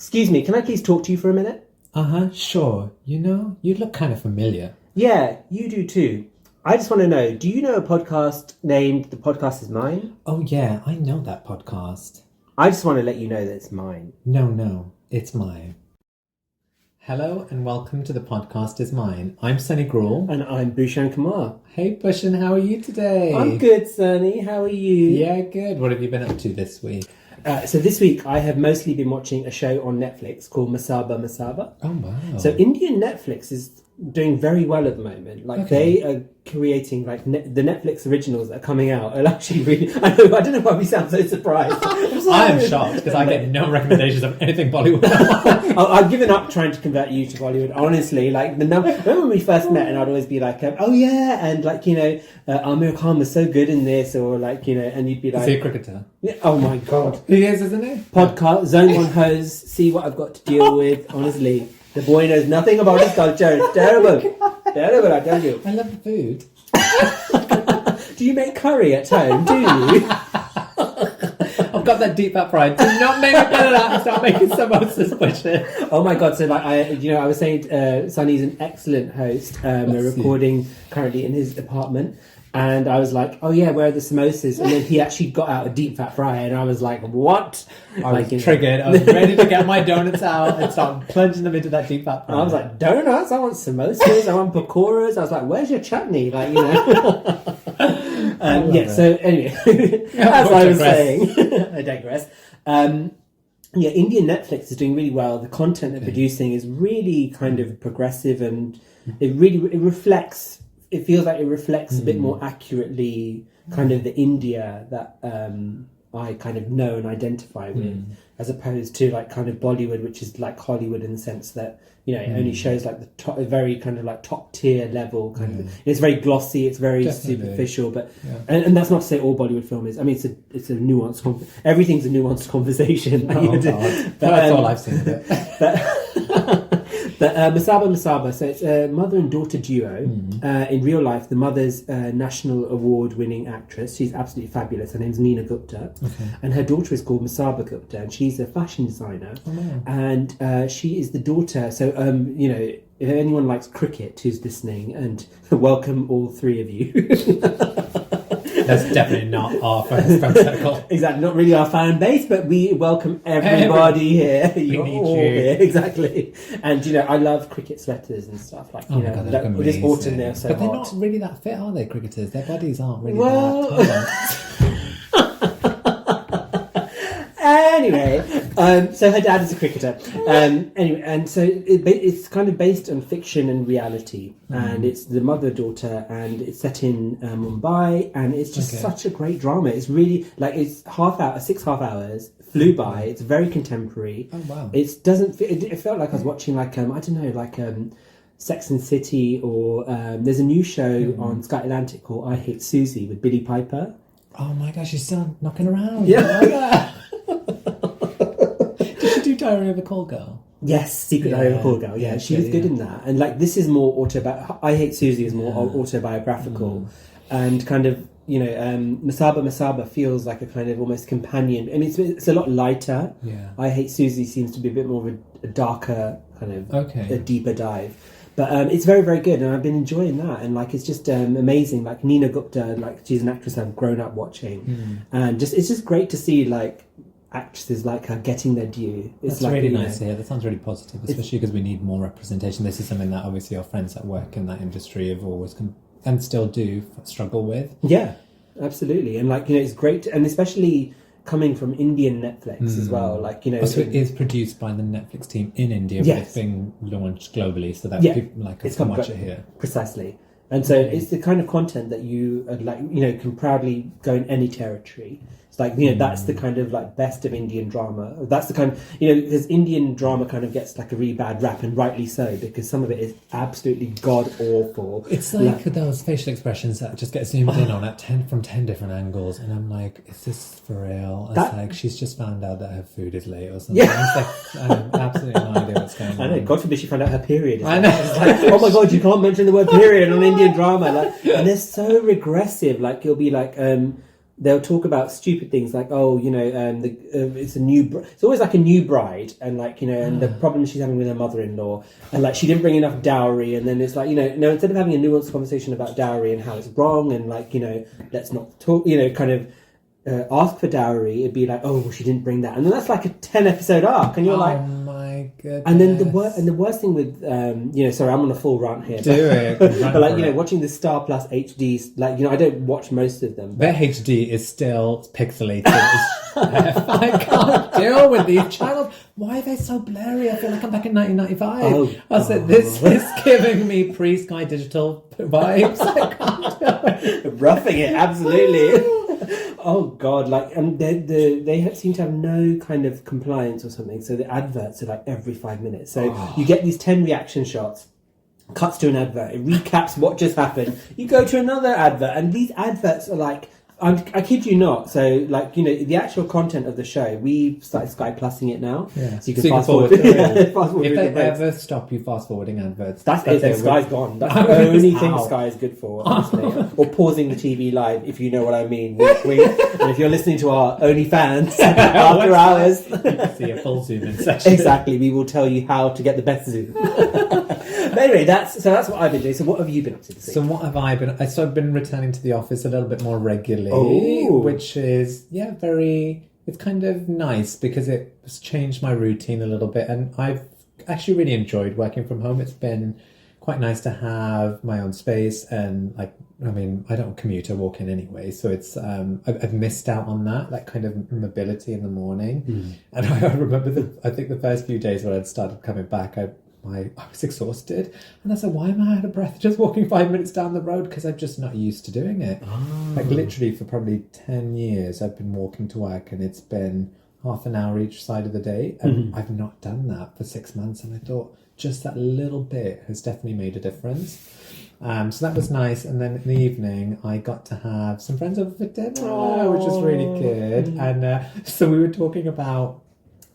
Excuse me, can I please talk to you for a minute? Sure. You know, you look kind of familiar. Yeah, you do too. I just want to know, do you know a podcast named The Podcast Is Mine? Oh, yeah, I know that podcast. I just want to let you know that it's mine. No, it's mine. Hello and welcome to The Podcast Is Mine. I'm Sunny Gruel. And I'm Bhushan Kumar. Hey, Bhushan, how are you today? I'm good, Sunny. How are you? Yeah, good. What have you been up to this week? So this week I have mostly been watching a show on Netflix called Masaba. Oh, wow. So Indian Netflix is doing very well at the moment. Like they are creating like the Netflix originals that are coming out are actually really. I don't know why we sound so surprised. I am shocked because I get no recommendations of anything Bollywood. I've given up trying to convert you to Bollywood. Honestly, like remember when we first met, and I'd always be like, "Oh yeah," and like Amir Khan was so good in this, or like and you'd be like, "Is he a cricketer?" Yeah, oh my god, he is, isn't he? Podcast Zone One hose. See what I've got to deal with. Honestly. The boy knows nothing about his culture. It's terrible. Terrible, I tell you. I love the food. Do you make curry at home? Do you? I've got that deep fat pride. Do not make me better that and start making samosas, Bhushan. Oh my god! So like I was saying, Sunny's an excellent host. We're recording currently in his apartment. And I was like, oh yeah, where are the samosas? And then he actually got out a deep fat fryer, and I was like, what? I was triggered. I was ready to get my donuts out and start plunging them into that deep fat fryer. I was like, donuts? I want samosas. I want pakoras. I was like, where's your chutney? Like, So anyway, as I was saying, I digress. Indian Netflix is doing really well. The content they're producing is really kind of progressive, and it reflects. It feels like it reflects a bit more accurately kind of the India that I kind of know and identify with, as opposed to like kind of Bollywood, which is like Hollywood in the sense that it only shows like the very kind of like top tier level kind of. It's very glossy, it's very superficial, but and that's not to say all Bollywood film is. I mean, it's a nuanced. Everything's a nuanced conversation. That's all I've seen of it. But Masaba, so it's a mother and daughter duo. In real life, the mother's a national award-winning actress. She's absolutely fabulous. Her name's Neena Gupta. And her daughter is called Masaba Gupta, and she's a fashion designer. And she is the daughter. So, if anyone likes cricket who's listening, and welcome all three of you. That's definitely not our friend circle. Exactly, not really our fan base, but we welcome everybody here. You're all here, exactly. And I love cricket sweaters and stuff like God, this autumn they're so but they're hot. not really that fit, are they? Cricketers, their bodies aren't really that. Anyway, so her dad is a cricketer. And so it's kind of based on fiction and reality, and it's the mother-daughter, and it's set in Mumbai, and it's just such a great drama. It's really like it's 6.5 hours, flew by. It's very contemporary. Oh wow! It felt like I was watching like Sex and City, or there's a new show on Sky Atlantic called I Hate Susie with Billie Piper. Oh my gosh, she's still knocking around. Yeah. Did she do Diary of a Call Girl? Yes, Secret Diary of a Call Girl. Yeah, she was good in that. And like this is more I Hate Susie is more autobiographical, and kind of Masaba feels like a kind of almost companion. I mean, it's a lot lighter. Yeah. I Hate Susie seems to be a bit more of a darker kind of a deeper dive. But it's very, very good, and I've been enjoying that. And like, it's just amazing. Like Neena Gupta, like she's an actress I've grown up watching, and it's just great to see like actresses like her getting their due. It's That's really nice to hear. That sounds really positive, especially because we need more representation. This is something that obviously our friends that work in that industry have always and still do struggle with. Yeah, absolutely. And like it's great, and especially coming from Indian Netflix as well, like So it is produced by the Netflix team in India, but it's being launched globally, so that people like us can watch it here. Precisely, and so it's the kind of content that you can proudly go in any territory. It's like that's the kind of like best of Indian drama. That's the kind of because Indian drama kind of gets like a really bad rap, and rightly so, because some of it is absolutely god awful. It's like those facial expressions that just get zoomed in on from 10 different angles, and I'm like, is this for real? It's like she's just found out that her food is late or something. It's like I have absolutely no idea what's going on. I know. God forbid she found out her period. I know. It's like, oh my god, you can't mention the word period on Indian drama. Like, and they're so regressive. Like you'll be like. they'll talk about stupid things like, oh, it's a it's always like a new bride, and like, and the problem she's having with her mother-in-law, and like she didn't bring enough dowry, and then it's like, instead of having a nuanced conversation about dowry and how it's wrong, and like, let's not talk, kind of ask for dowry, it'd be like, oh, well, she didn't bring that, and then that's like a 10-episode arc, and you're like, oh my goodness. And then the worst thing with sorry, I'm on a full rant here. Do it. But like, watching the Star Plus HD, like, I don't watch most of them. Their HD is still pixelated. I can't deal with these channels. Why are they so blurry? I feel like I'm back in 1995. I said, this is giving me pre-Sky Digital vibes. I can't do it. Roughing it, absolutely. Oh God! Like, they seem to have no kind of compliance or something. So the adverts are like every 5 minutes. So you get these 10 reaction shots, cuts to an advert, it recaps what just happened. You go to another advert, and these adverts are like, I kid you not. So like, the actual content of the show, we've started Sky Plusing it now. Yeah. So you can fast forward. Fast forward if they ever stop you fast forwarding adverts, that's it. Then Sky's gone. That's the only thing Sky is good for, honestly. Or pausing the TV live, if you know what I mean. Wink, wink. And if you're listening to our OnlyFans after hours, you can see a full zoom in session. Exactly. We will tell you how to get the best zoom. But anyway, that's what I've been doing. So what have you been up to this week? So what have I been? So I've been returning to the office a little bit more regularly, which is very. It's kind of nice because it's changed my routine a little bit, and I've actually really enjoyed working from home. It's been quite nice to have my own space, and like, I mean, I don't commute, I walk in anyway, so it's I've missed out on that kind of mobility in the morning. And I remember I think the first few days when I'd started coming back, I was exhausted, and I said, why am I out of breath just walking 5 minutes down the road? Because I'm just not used to doing it. Like literally for probably 10 years I've been walking to work, and it's been half an hour each side of the day, and I've not done that for 6 months, and I thought just that little bit has definitely made a difference. So that was nice, and then in the evening I got to have some friends over for dinner, which was really good. And so we were talking about,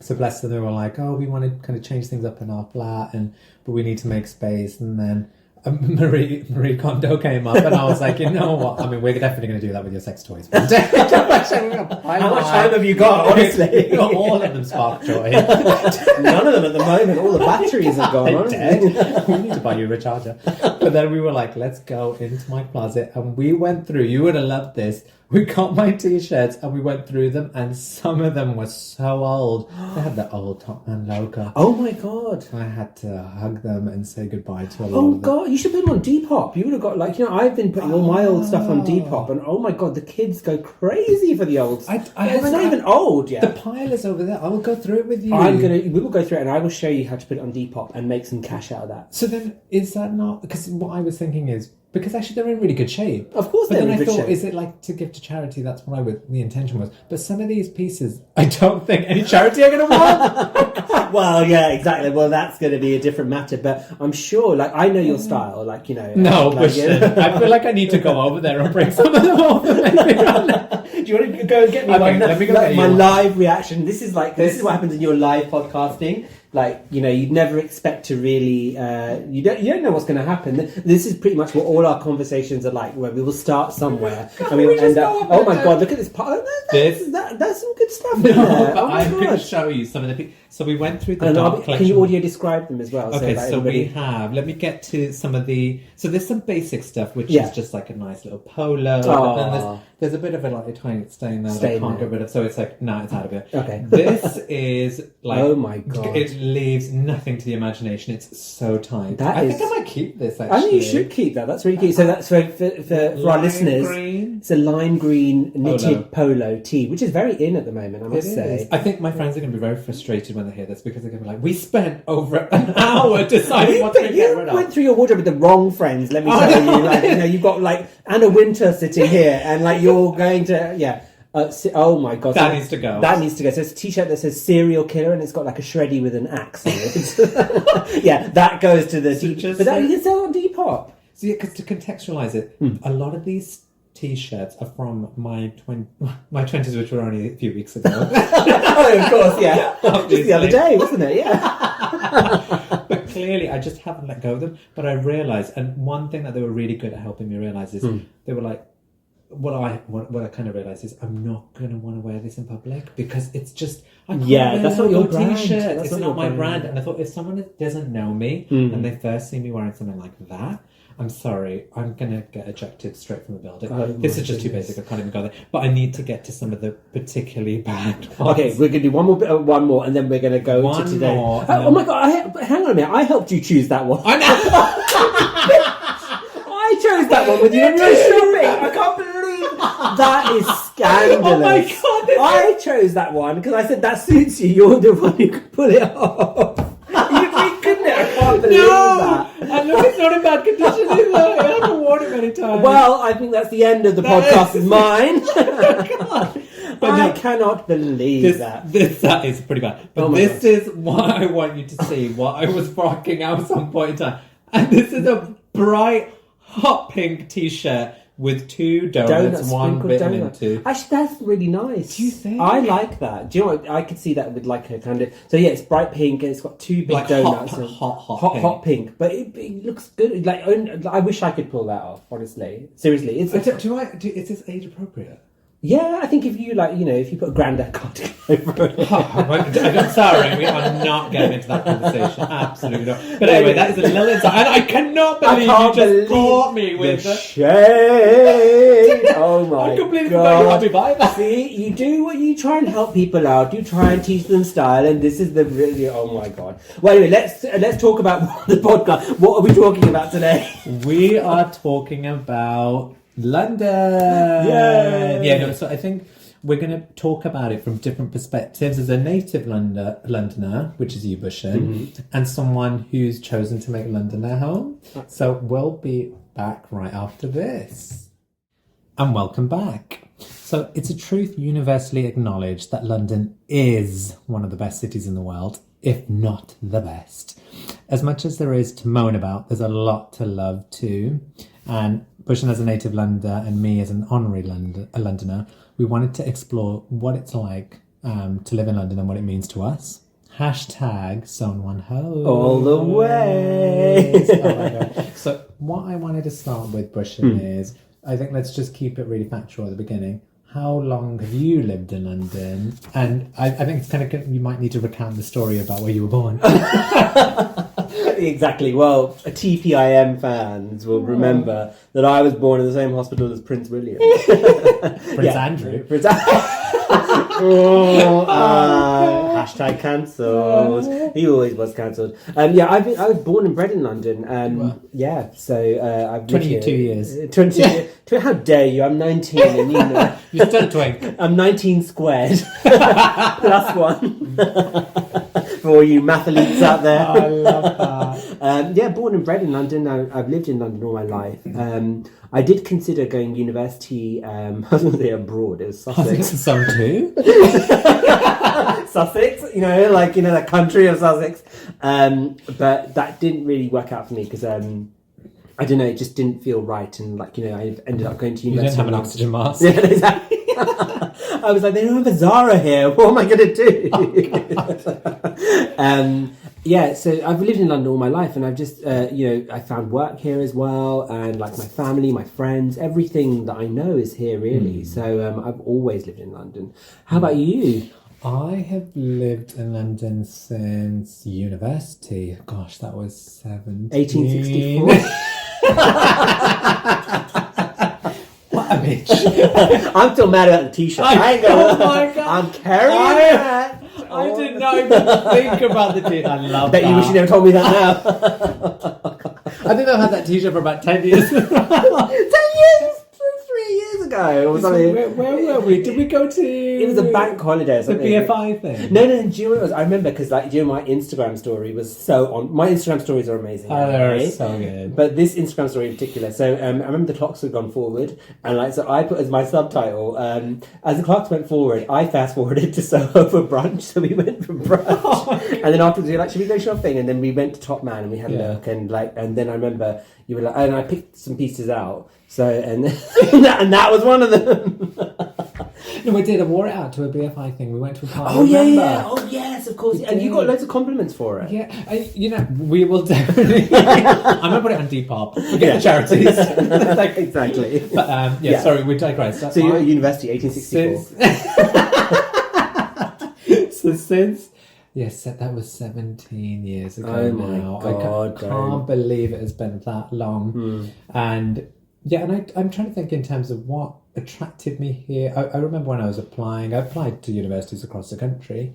so bless them, they were like, oh, we want to kind of change things up in our flat, but we need to make space. And then Marie Kondo came up, and I was like, you know what? I mean, we're definitely going to do that with your sex toys one day. How much time have you got, honestly? All of them spark joy. None of them at the moment. All the batteries are gone. We need to buy you a recharger. But then we were like, let's go into my closet, and we went through, you would have loved this, we got my t-shirts and we went through them, and some of them were so old. They had the old Top Man logo. Oh my God. I had to hug them and say goodbye to a lot of them. Oh God, you should put them on Depop. You would have got, like, I've been putting all my old stuff on Depop, and oh my God, the kids go crazy for the old stuff. It's not even old yet. The pile is over there. I will go through it with you. We will go through it, and I will show you how to put it on Depop and make some cash out of that. So then, is that not... Because what I was thinking is, because actually they're in really good shape. Of course they're in good shape. But then I thought, is it like to give to charity? That's what the intention was. But some of these pieces, I don't think any charity are going to want. Well, yeah, exactly. Well, that's going to be a different matter. But I'm sure, like, I know your style. Like, No, like, I feel like I need to go over there and bring some of them over. Do you want to go and get me one? Let me go like, get my you live reaction. This is what happens in your live podcasting. Like, you'd never expect to really, you don't know what's going to happen. This is pretty much what all our conversations are like, where we will start somewhere and we will end up, oh my God, look at this part. That's some good stuff in there. But Oh my I'm going to God. show you some of the... So we went through the And dark collection. can you audio describe them as well? Okay, so everybody... we have... Let me get to some of the... So there's some basic stuff, which is just like a nice little polo. But then there's a bit of a tiny stain there that I can't get rid of. So it's like, no, it's out of it. Okay. This is like... Oh my God. It leaves nothing to the imagination. It's so tight. I think I might keep this, actually. I think you should keep that. That's really cute. So that's for our listeners. Green. It's a lime green knitted polo tee, which is very in at the moment, I must say. I think my friends are going to be very frustrated when they hear this, because they're going to be like, we spent over an hour deciding what to get rid of. You went through your wardrobe with the wrong friends, let me tell you. Like, you've got like Anna Winter sitting here, and like you're going to, oh my God. That needs to go. That needs to go. So it's a t-shirt that says serial killer, and it's got like a shreddy with an axe in it. Yeah, that goes to the but that you can sell on Depop. So yeah, because to contextualize it, a lot of these t-shirts are from my 20s, which were only a few weeks ago. Oh, of course, yeah. Just the other day, wasn't it? Yeah. But clearly, I just haven't let go of them. But I realised, and one thing that they were really good at helping me realise is, they were like, what I kind of realised is I'm not going to want to wear this in public because it's just that's not your brand. T-shirt. That's it's not my brand. And I thought if someone doesn't know me and they first see me wearing something like that, I'm sorry, I'm going to get ejected straight from the building. This is just too basic. I can't even go there. But I need to get to some of the particularly bad ones. Okay, we're going to do one more, and then we're going to go to today. Oh my God, hang on a minute. I helped you choose that one. I know. I chose that one with you when you were shopping. I can't believe that is scandalous. Oh my God. I chose that one because I said that suits you. You're the one who could pull it off. You couldn't it? I can't believe that. I know it's not in bad condition either. I haven't worn it many times. Well, I think that's the end of the podcast. Is mine. God. But I cannot believe that. That is pretty bad. But this is what I want you to see. What I was rocking at some point in time. And this is a bright, hot pink T-shirt with 2 donuts one bitten into. Actually, that's really nice. Do you think? I like that. Do you know what? I could see that with like a kind of... So yeah, it's bright pink and it's got 2 big donuts. Hot pink. But it looks good. Like, I wish I could pull that off, honestly. Seriously. Is this age appropriate? Yeah, I think if you if you put a granddad cardigan over it. I'm sorry, we are not getting into that conversation. Absolutely not. But anyway, that is a little insight. And I cannot believe you just caught me with the shade. Oh my God. I completely forgot you had me by that. See, you do what you try and help people out. You try and teach them style, and this is the really, oh my God. Well, anyway, let's talk about the podcast. What are we talking about today? We are talking about London. Yay! Yeah, no, so I think we're going to talk about it from different perspectives as a native Londoner, which is you, Bhushan, and someone who's chosen to make London their home. So we'll be back right after this. And welcome back. So it's a truth universally acknowledged that London is one of the best cities in the world, if not the best. As much as there is to moan about, there's a lot to love too. And Bhushan as a native Londoner and me as an honorary Londoner, we wanted to explore what it's like to live in London and what it means to us. Hashtag #S01E06. All the way. Oh my God. So what I wanted to start with, Bhushan, is, I think let's just keep it really factual at the beginning. How long have you lived in London? And I think it's kind of good, you might need to recount the story about where you were born. Exactly. Well, TPIM fans will remember that I was born in the same hospital as Prince William. Prince Andrew. Hashtag cancelled. He always was cancelled. I was born and bred in London. Yeah, so I've 22 years. 22. How dare you? I'm 19, and you know you're still a twink. I'm 19 squared plus 1. For all you mathletes out there. I love that. Born and bred in London. I've lived in London all my life. I did consider going university. I was going to say abroad. It was Sussex. I think so too. Sussex, the country of Sussex. But that didn't really work out for me because I don't know, it just didn't feel right, and I ended up going to university. You didn't have an oxygen mask. Yeah, exactly. I was like, they don't have a Zara here. What am I going to do? So I've lived in London all my life, and I've just, I found work here as well, and my family, my friends, everything that I know is here really. So I've always lived in London. How about you? I have lived in London since university. Gosh, that was 1864. What a bitch. I'm still mad about the t-shirt. Oh my God. I'm carrying that. I did not even think about the t-shirt. I love that. Bet you wish you never told me that now. I think I've had that t-shirt for about 10 years. 10 years? 3 years ago or something. Where were we? Did we go to... It was a bank holiday or something. The BFI thing? No, do you know what it was? I remember because my Instagram story was so on... My Instagram stories are amazing. Oh, they're so good. But this Instagram story in particular. So I remember the clocks had gone forward, and so I put as my subtitle, as the clocks went forward, I fast forwarded to Soho for brunch. So we went for brunch. And then afterwards we were like, should we go shopping? And then we went to Top Man and we had a look, and then I remember you were like, and I picked some pieces out. So and that was one of them. No, we did. I wore it out to a BFI thing. We went to a party. Oh yeah. Oh yes, of course. And you got loads of compliments for it. Yeah, we will definitely. I'm gonna put it on Depop. Forget the charities. Exactly. But sorry, we digress. So you're at university, 1864. So since. Yes, that was 17 years ago. Oh my God! I can't believe it has been that long. And I'm trying to think in terms of what attracted me here. I remember when I was applying, I applied to universities across the country,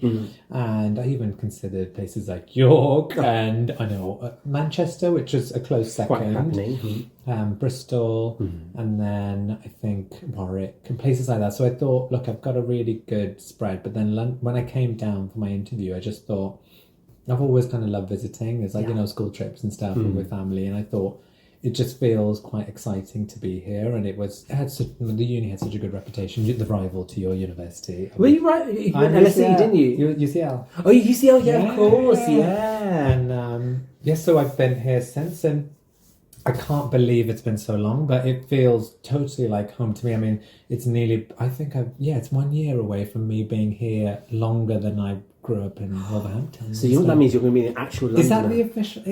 and I even considered places like York and I know Manchester, which is a close second. Quite happening. Bristol, and then I think Warwick and places like that. So I thought, look, I've got a really good spread. But then when I came down for my interview, I just thought, I've always kind of loved visiting. It's like, school trips and stuff and with family. And I thought, it just feels quite exciting to be here. And the uni had such a good reputation, the rival to your university. Were you right? You went LSE, didn't you? UCL. Oh, UCL, yeah, of course, yeah. And so I've been here since, and I can't believe it's been so long, but it feels totally like home to me. I mean, it's nearly, it's 1 year away from me being here longer than I grew up in Wolverhampton. So that means you're going to be an actual Londoner. Is that the official,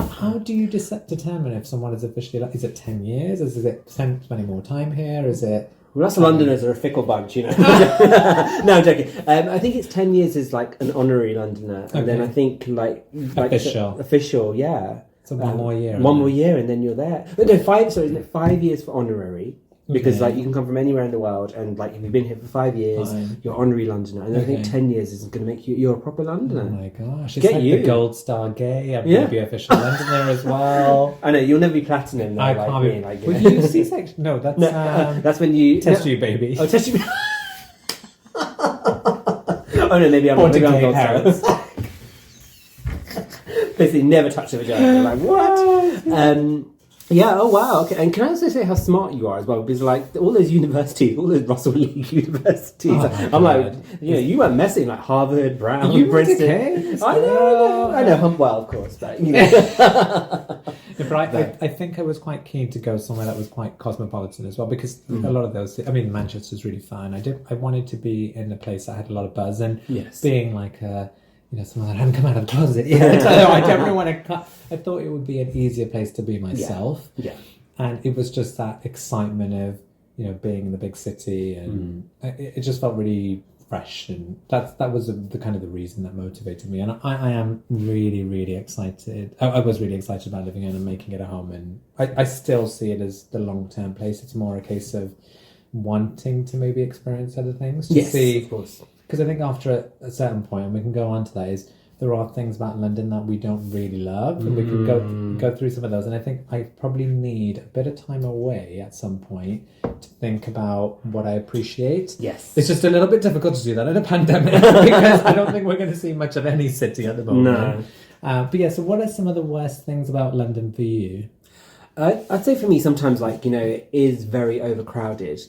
how do you determine if someone is officially, is it 10 years? Is it spending more time here? Is it... Well, us Londoners are a fickle bunch, No, I'm joking. I think it's 10 years is like an honorary Londoner. And then I think like official, yeah. So one more year. One more year, and then you're there. But no, isn't it 5 years for honorary? Because you can come from anywhere in the world, and if you've been here for 5 years, you're honorary Londoner. And I think 10 years is going to make you're a proper Londoner. Oh my gosh! It's the Gold Star Gay. I'm going to be official Londoner as well. I know you'll never be platinum. Though, I can't be. Will you C-section? No, that's that's when you test you, baby. Oh, test you. Oh no, maybe I'm Gold Star. Basically, never touch the vagina. Like what? Oh wow. Okay, and can I also say how smart you are as well? Because all those universities, all those Russell League universities, I'm like, you weren't messing like Harvard, Brown, Princeton. I know. Well, of course, but I think I was quite keen to go somewhere that was quite cosmopolitan as well, because a lot of those. I mean, Manchester's really fun. I wanted to be in a place that had a lot of buzz, and being like a. Someone that hadn't come out of the closet yet. I definitely want to cut. I thought it would be an easier place to be myself. Yeah. And it was just that excitement of, being in the big city, and it just felt really fresh. And that was the kind of the reason that motivated me. And I am really, really excited. I was really excited about living in and making it a home. And I still see it as the long-term place. It's more a case of wanting to maybe experience other things. Yes, of course. Because I think after a certain point, and we can go on to that, is there are things about London that we don't really love, and we can go through some of those. And I think I probably need a bit of time away at some point to think about what I appreciate. Yes. It's just a little bit difficult to do that in a pandemic because I don't think we're going to see much of any city at the moment. No. So what are some of the worst things about London for you? I'd say for me, sometimes it is very overcrowded.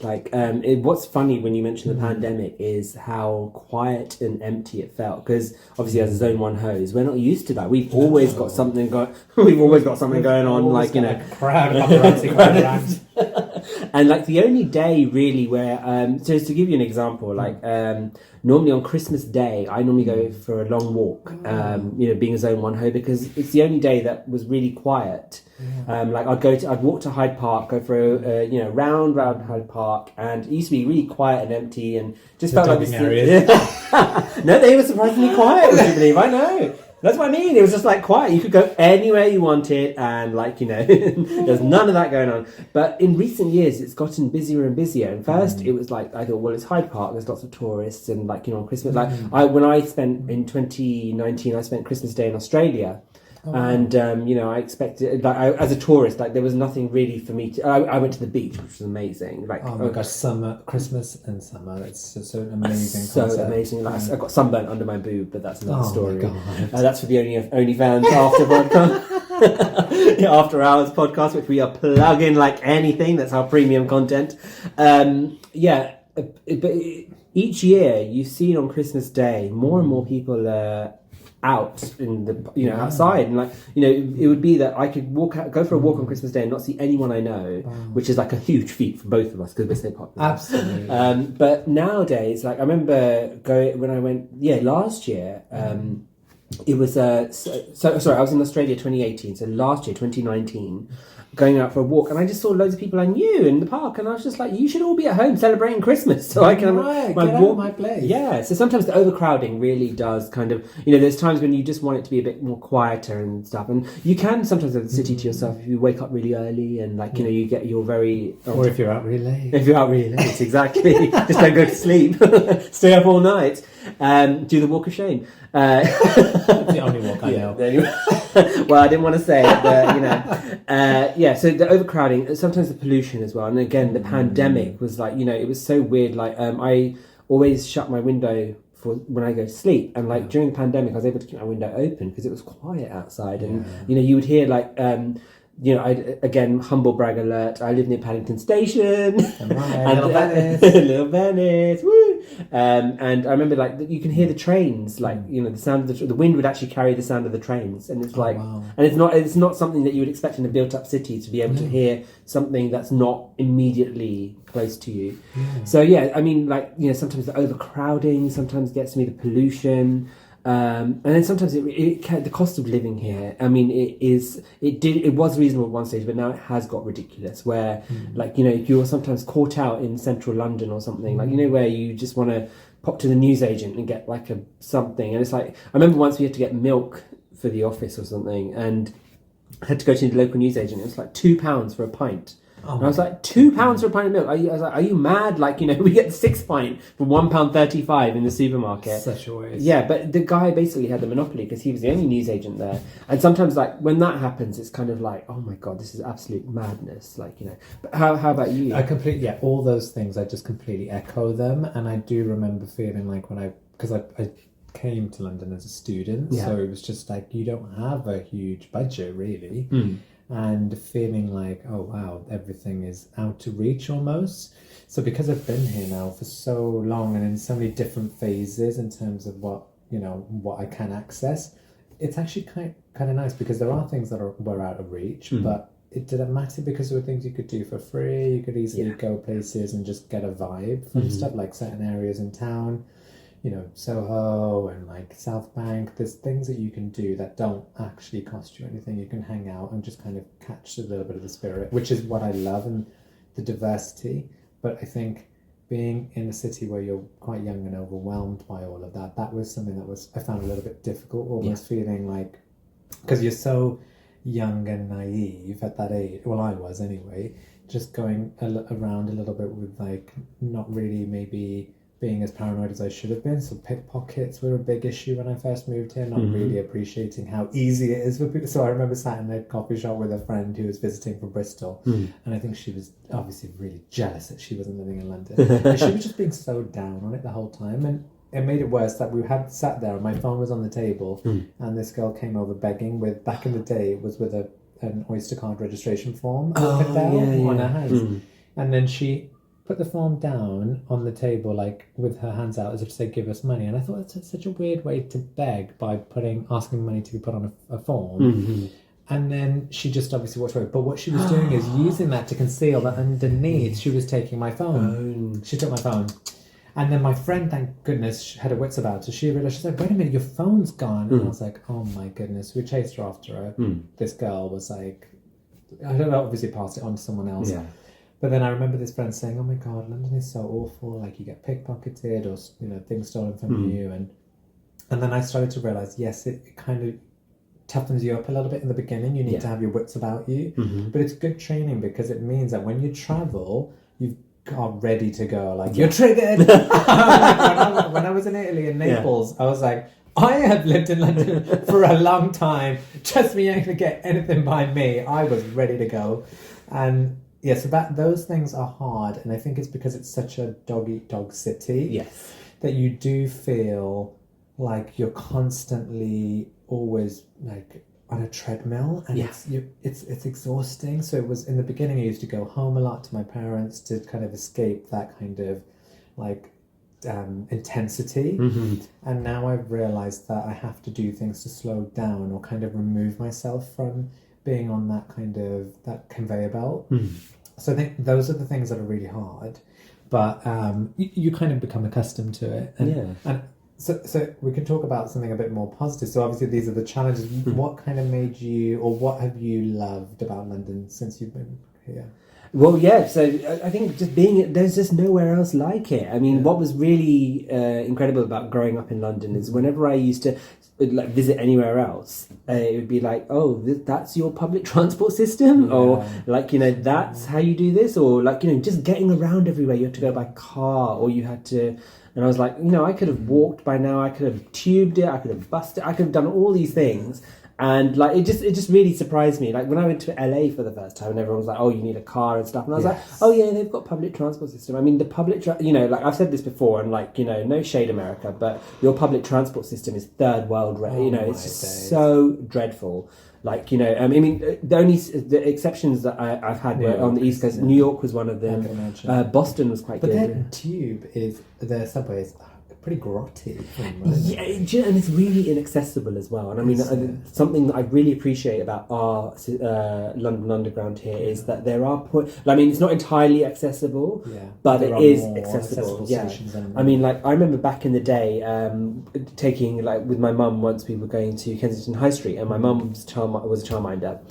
What's funny when you mention the pandemic is how quiet and empty it felt. Because obviously, as a Zone 1 host, we're not used to that. We've always got something going. We've always got something going on. Crowd, paparazzi crowd around. And the only day really where so to give you an example, normally on Christmas Day I normally go for a long walk, being a Zone 1 ho, because it's the only day that was really quiet. I'd walk to Hyde Park, go for a round Hyde Park, and it used to be really quiet and empty, and just felt like this areas. No, they were surprisingly quiet, would you believe? I know. That's what I mean. It was just quiet. You could go anywhere you wanted, and there's none of that going on. But in recent years, it's gotten busier and busier. And first, it was I thought, well, it's Hyde Park. There's lots of tourists, and on Christmas, when I spent in 2019, I spent Christmas Day in Australia. And I expected as a tourist, there was nothing really for me to. I went to the beach, which was amazing. Oh my gosh, Christmas and summer. It's just an amazing. So concept. Amazing. I got sunburnt under my boob, but that's another story. That's for the OnlyFans after podcast. After hours podcast, which we are plugging like anything. That's our premium content. But each year you've seen on Christmas Day more and more people out in the outside, and like it would be that I could go for a walk on Christmas Day and not see anyone I know, which is like a huge feat for both of us because we're so popular. Absolutely. But nowadays, like I remember when I went last year. It was sorry, I was in Australia 2018, so last year 2019, going out for a walk, and I just saw loads of people I knew in the park, and I was just like, you should all be at home celebrating Christmas so I can get out of my place. Yeah, so sometimes the overcrowding really does kind of, there's times when you just want it to be a bit more quieter and stuff, and you can sometimes have the city to yourself if you wake up really early and like you get your very or if you're out really late. If you're out really late, exactly. Just don't go to sleep. Stay up all night. Do the walk of shame. That's the only walk I know. Well, I didn't want to say it, but so the overcrowding, sometimes the pollution as well, and again the pandemic was like it was so weird. Like I always shut my window for when I go to sleep, and like during the pandemic I was able to keep my window open because it was quiet outside, and you would hear like again, humble brag alert, I live near Paddington Station. And Little Venice. Little Venice, woo! And I remember like you can hear the trains, like the sound of the wind would actually carry the sound of the trains, and it's and it's not something that you would expect in a built up city to be able to hear something that's not immediately close to you. So I mean like sometimes the overcrowding sometimes gets me, the pollution. And then sometimes the cost of living here. I mean, it was reasonable at one stage, but now it has got ridiculous. Where like you're sometimes caught out in central London or something, like where you just want to pop to the newsagent and get like something, and it's like I remember once we had to get milk for the office or something, and I had to go to the local newsagent. It was like £2 for a pint. And I was like, £2 for a pint of milk? I was like, are you mad? Like, we get 6 pint for £1.35 in the supermarket. Such a waste. Yeah, but the guy basically had the monopoly because he was the only newsagent there. And sometimes, like, when that happens, it's kind of like, oh my God, this is absolute madness. Like, But how about you? I completely, all those things, I just completely echo them. And I do remember feeling like because I came to London as a student, so it was just like, you don't have a huge budget, really. And feeling like, oh wow, everything is out of reach almost. So because I've been here now for so long and in so many different phases in terms of what I can access, it's actually kind of nice because there are things that were out of reach, but it didn't matter because there were things you could do for free. You could easily go places and just get a vibe from stuff like certain areas in town. Soho and like South Bank, there's things that you can do that don't actually cost you anything. You can hang out and just kind of catch a little bit of the spirit, which is what I love, and the diversity. But I think being in a city where you're quite young and overwhelmed by all of that was something that I found a little bit difficult, almost feeling like, because you're so young and naive at that age, well I was anyway, just going around a little bit with like not really maybe being as paranoid as I should have been. So pickpockets were a big issue when I first moved here, not really appreciating how easy it is for people. So I remember sat in a coffee shop with a friend who was visiting from Bristol, and I think she was obviously really jealous that she wasn't living in London. And she was just being so down on it the whole time, and it made it worse that we had sat there and my phone was on the table, and this girl came over begging back in the day, it was with an Oyster card registration form on her hands. And then she put the form down on the table, like with her hands out as if to say, give us money. And I thought that's such a weird way to beg by asking money to be put on a form. And then she just obviously walked away. But what she was doing is using that to conceal that underneath she was taking my phone. She took my phone. And then my friend, thank goodness, had her wits about her. She realised, she's like, wait a minute, your phone's gone. And I was like, oh my goodness. We chased her after her. This girl was like, I don't know, obviously passed it on to someone else. Yeah. But then I remember this friend saying, oh my God, London is so awful. Like you get pickpocketed or, things stolen from you. And then I started to realise, yes, it kind of toughens you up a little bit in the beginning. You need to have your wits about you. But it's good training because it means that when you travel, you've got ready to go. Like, you're triggered. When I was in Italy, in Naples, I was like, I have lived in London for a long time. Trust me, you ain't going to get anything by me. I was ready to go. And yeah, so those things are hard, and I think it's because it's such a dog-eat-dog city. Yes. That you do feel like you're constantly always like on a treadmill, and it's exhausting. So it was in the beginning. I used to go home a lot to my parents to kind of escape that kind of like intensity. And now I've realized that I have to do things to slow down or kind of remove myself from being on that conveyor belt. So I think those are the things that are really hard, but you kind of become accustomed to it. And so we can talk about something a bit more positive. So obviously these are the challenges. What kind of made you, or what have you loved about London since you've been here? Well, yeah, so I think just there's just nowhere else like it. I mean, what was really incredible about growing up in London is whenever I used to visit anywhere else, it would be like, oh, that's your public transport system? Or that's how you do this? Or just getting around everywhere, you have to go by car, or you had to... And I was like, I could have walked by now, I could have tubed it, I could have bussed it, I could have done all these things. And it just really surprised me. Like when I went to LA for the first time, and everyone was like, "Oh, you need a car and stuff," and I was like, "Oh yeah, they've got public transport system." I mean, the public, I've said this before, and no shade, America, but your public transport system is third world. It's just so dreadful. I mean, the exceptions that I've had were on the East Coast. New York was one of them. I can imagine. Boston was quite good. But the subway is pretty grotty. Yeah, and it's really inaccessible as well. And I mean, something that I really appreciate about our London Underground here is that there are it's not entirely accessible, but it is accessible. Yeah, I mean, I remember back in the day, taking with my mum once we were going to Kensington High Street, and my mum was a childminder,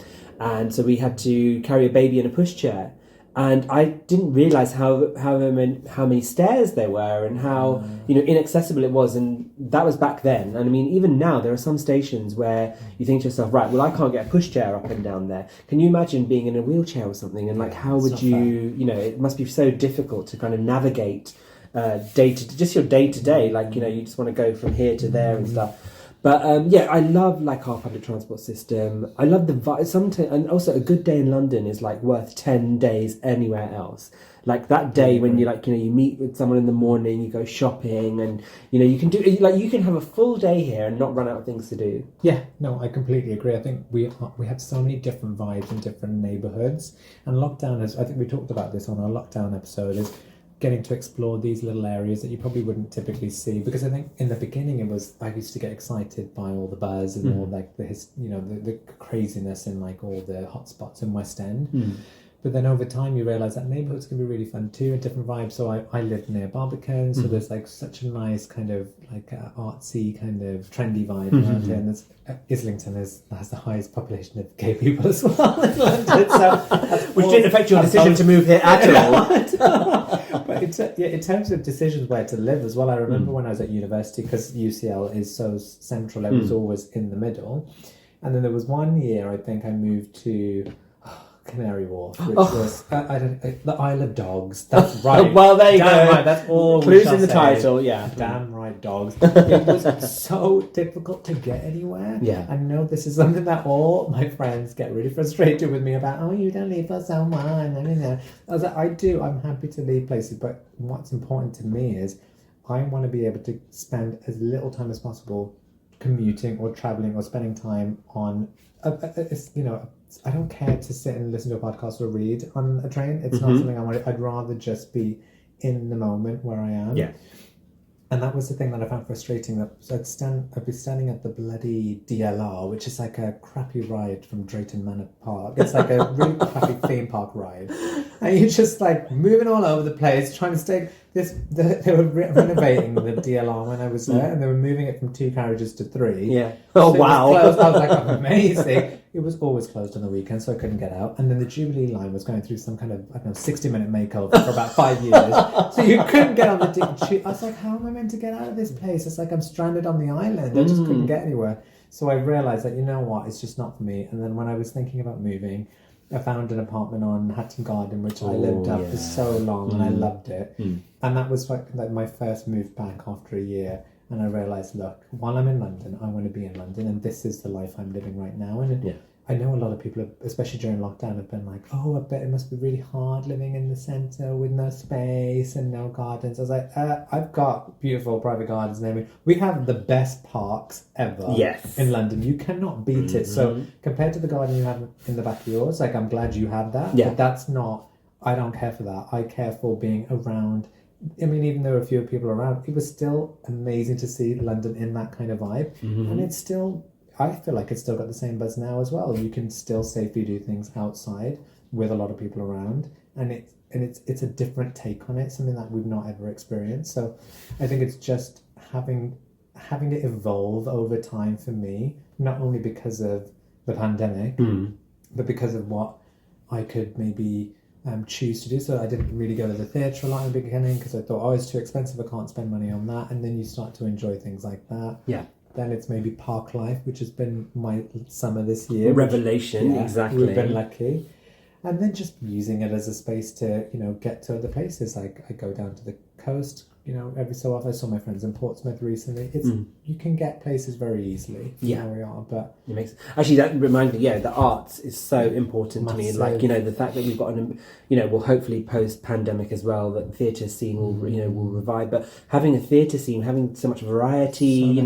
and so we had to carry a baby in a pushchair. And I didn't realise how many stairs there were and how inaccessible it was, and that was back then. And I mean, even now there are some stations where you think to yourself, right, well, I can't get a pushchair up and down there. Can you imagine being in a wheelchair or something? And how would you, it must be so difficult to kind of navigate your day to day. You just want to go from here to there and stuff. But I love our public transport system. I love the vibe. Sometimes, and also a good day in London is worth 10 days anywhere else. That day when you you meet with someone in the morning, you go shopping, and you can do you can have a full day here and not run out of things to do. Yeah, no, I completely agree. I think we have so many different vibes in different neighbourhoods, and lockdown is. I think we talked about this on our lockdown episode. Is getting to explore these little areas that you probably wouldn't typically see, because I think in the beginning I used to get excited by all the buzz and all the craziness in all the hotspots in West End. But then over time you realise that neighbourhoods can be really fun too, and different vibes. So I live near Barbican, so there's such a nice kind of artsy kind of trendy vibe around here, and Islington has the highest population of gay people as well in London, so which didn't affect your decision to move here at all. But in terms of decisions where to live as well, I remember when I was at university, because UCL is so central, it was always in the middle. And then there was one year I think I moved to Canary Wharf, which was the Isle of Dogs. That's right. Well, there you go. Right, that's all. Clues in the title. Yeah. Damn right, dogs. It was so difficult to get anywhere. Yeah. I know this is something that all my friends get really frustrated with me about. Oh, you don't leave for someone. I was like, I do. I'm happy to leave places, but what's important to me is I want to be able to spend as little time as possible commuting or traveling or spending time on I don't care to sit and listen to a podcast or read on a train. It's not something I want. I'd rather just be in the moment where I am. Yeah. And that was the thing that I found frustrating. That I'd be standing at the bloody DLR, which is like a crappy ride from Drayton Manor Park. It's like a really crappy theme park ride, and you're just moving all over the place, trying to stay. They were renovating the DLR when I was there, and they were moving it from 2 carriages to 3. Yeah. Oh, so wow. I was like, amazing. It was always closed on the weekend, so I couldn't get out. And then the Jubilee line was going through some kind of 60-minute makeover for about 5 years, so you couldn't get on the tube. I was like, how am I meant to get out of this place? It's like I'm stranded on the island. I just couldn't get anywhere. So I realised that, you know what, it's just not for me. And then when I was thinking about moving, I found an apartment on Hatton Garden, which I lived up for so long, and I loved it. And that was like my first move back after a year. And I realised, look, while I'm in London, I want to be in London, and this is the life I'm living right now. And I know a lot of people, especially during lockdown, have been like, oh, I bet it must be really hard living in the centre with no space and no gardens. I was like, I've got beautiful private gardens. And we have the best parks ever in London. You cannot beat it. So compared to the garden you have in the back of yours, I'm glad you have that. Yeah. But that's not, I don't care for that. I care for being around I mean, even though there were fewer people around, it was still amazing to see London in that kind of vibe. And it's still, I feel like it's still got the same buzz now as well. You can still safely do things outside with a lot of people around, and it's a different take on it, something that we've not ever experienced. So I think it's just having it evolve over time for me, not only because of the pandemic, but because of what I could maybe choose to do. So I didn't really go to the theatre a lot in the beginning because I thought, oh, it's too expensive, I can't spend money on that. And then you start to enjoy things like that. Yeah. Then it's maybe park life, which has been my summer this year. Revelation, exactly. We've been lucky. And then just using it as a space to, get to other places. Like I go down to the coast, every so often. I saw my friends in Portsmouth recently. It's you can get places very easily from where we are. But it makes actually that reminds me, the arts is so important to me. Like the fact that we've got well, hopefully post pandemic as well, that the theatre scene will will revive. But having a theatre scene, having so much variety,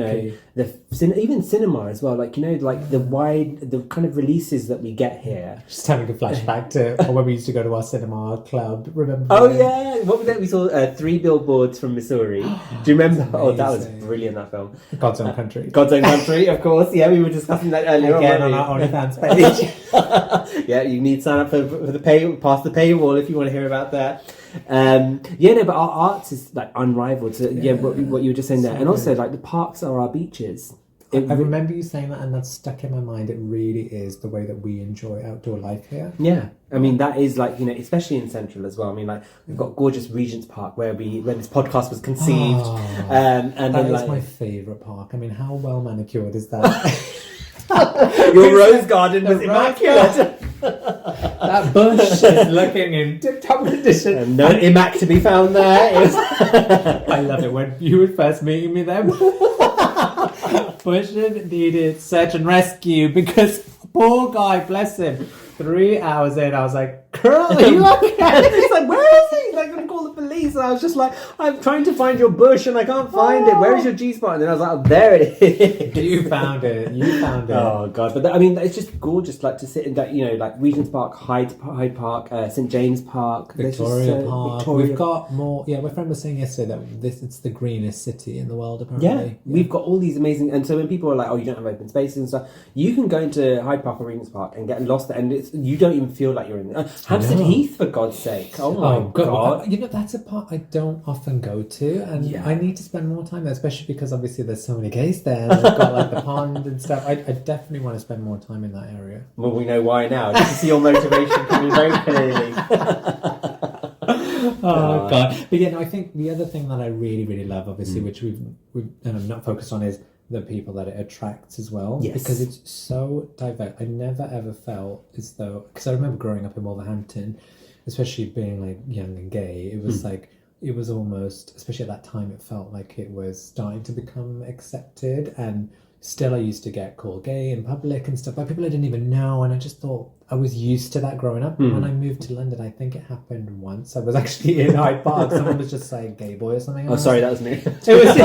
even cinema as well. Like the kind of releases that we get here. Just having a flashback to when we used to go to our cinema club. Remember? Oh yeah, what was that? We saw 3 billboards from Missouri. Do you remember? Oh, that was brilliant, that film. God's Own Country. God's Own Country, of course. Yeah, we were discussing that earlier Again on our OnlyFans page. Yeah, you need to sign up for the past the paywall if you want to hear about that. But our arts is like unrivaled. So what you were just saying there, and also like the parks are our beaches. I remember you saying that, and that's stuck in my mind. It really is the way that we enjoy outdoor life here. Yeah, I mean that is like especially in Central as well. I mean, like we've got gorgeous Regent's Park where this podcast was conceived, and that is my favourite park. I mean, how well manicured is that? Your rose garden was immaculate. That bush is looking in tip-top condition. And no imac to be found there. I love it when you were first meeting me there. Bhushan needed search and rescue because poor guy, bless him, 3 hours in, I was like, girl, are you okay? He's like, where is he? He's like, I'm going to call the police. And I was just like, I'm trying to find your bush and I can't find it. Where is your G-spot? And then I was like, oh, there it is. You found it. Oh, God. But it's just gorgeous, like, to sit in that, like, Regent's Park, Hyde Park, St. James Park. Victoria Park. We've got more. Yeah, my friend was saying yesterday that it's the greenest city in the world, apparently. Yeah, we've got all these amazing... And so when people are like, oh, you don't have open spaces and stuff, you can go into Hyde Park or Regent's Park and get lost there, and you don't even feel like you're in there. Hampstead Heath, for God's sake. Oh, my God. That's a part I don't often go to, and I need to spend more time there, especially because obviously there's so many gays there. We've got like the pond and stuff. I definitely want to spend more time in that area. Well, we know why now. You can see your motivation coming very clearly. Oh God! But I think the other thing that I really, really love, obviously, which we've not focused on, is the people that it attracts as well. Yes. Because it's so diverse. I never ever felt as though, because I remember growing up in Wolverhampton, especially being like young and gay, it was like, it was almost, especially at that time, it felt like it was starting to become accepted. And still I used to get called gay in public and stuff by people I didn't even know, and I just thought I was used to that growing up. When I moved to London, I think it happened once. I was actually in Hyde Park, someone was just saying gay boy or something. Oh, sorry, that was me. It was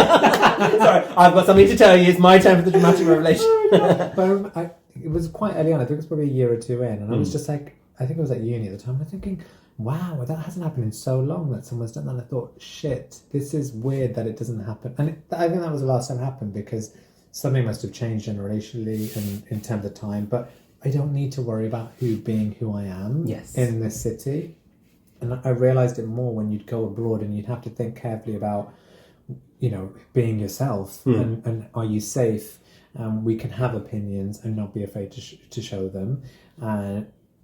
sorry, I've got something to tell you. It's my turn for the dramatic revelation. But it was quite early on. I think it was probably a year or two in, and I was just like, I think I was at uni at the time, and I'm thinking, wow, that hasn't happened in so long that someone's done that. And I thought, shit, this is weird that it doesn't happen. And I think that was the last time it happened, because something must have changed generationally and in terms of time. But I don't need to worry about who I am in this city. And I realised it more when you'd go abroad and you'd have to think carefully about, being yourself and are you safe? We can have opinions and not be afraid to show them.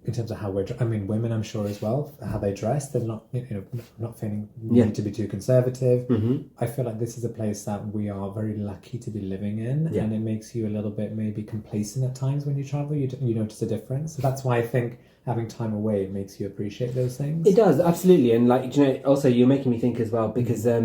In terms of how women, I'm sure as well, how they dress, they're not, not feeling need to be too conservative. I feel like this is a place that we are very lucky to be living in, and it makes you a little bit maybe complacent at times when you travel. You notice a difference. So that's why I think having time away makes you appreciate those things. It does, absolutely. And also you're making me think as well, because I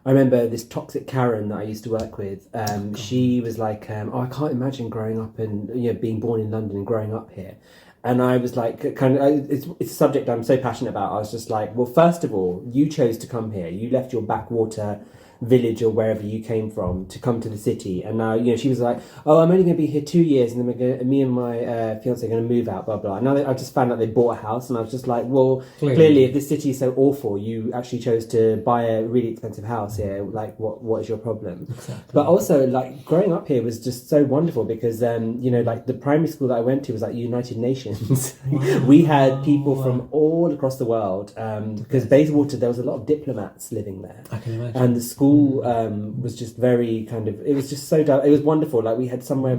remember this toxic Karen that I used to work with. She was like, I can't imagine growing up and being born in London and growing up here. And I was like, it's a subject I'm so passionate about. I was just like, well, first of all, you chose to come here. You left your backwater village or wherever you came from to come to the city. And now, she was like, oh, I'm only going to be here 2 years, and then me and my fiance are going to move out, blah, blah. And now I just found out they bought a house, and I was just like, well, clearly if this city is so awful, you actually chose to buy a really expensive house here. Like, what is your problem? Exactly. But also, like, growing up here was just so wonderful because, like, the primary school that I went to was like United Nations. Wow. We had people from all across the world because Bayswater, there was a lot of diplomats living there. I can imagine. And the school was just very it was just so it was wonderful. Like, we had somewhere,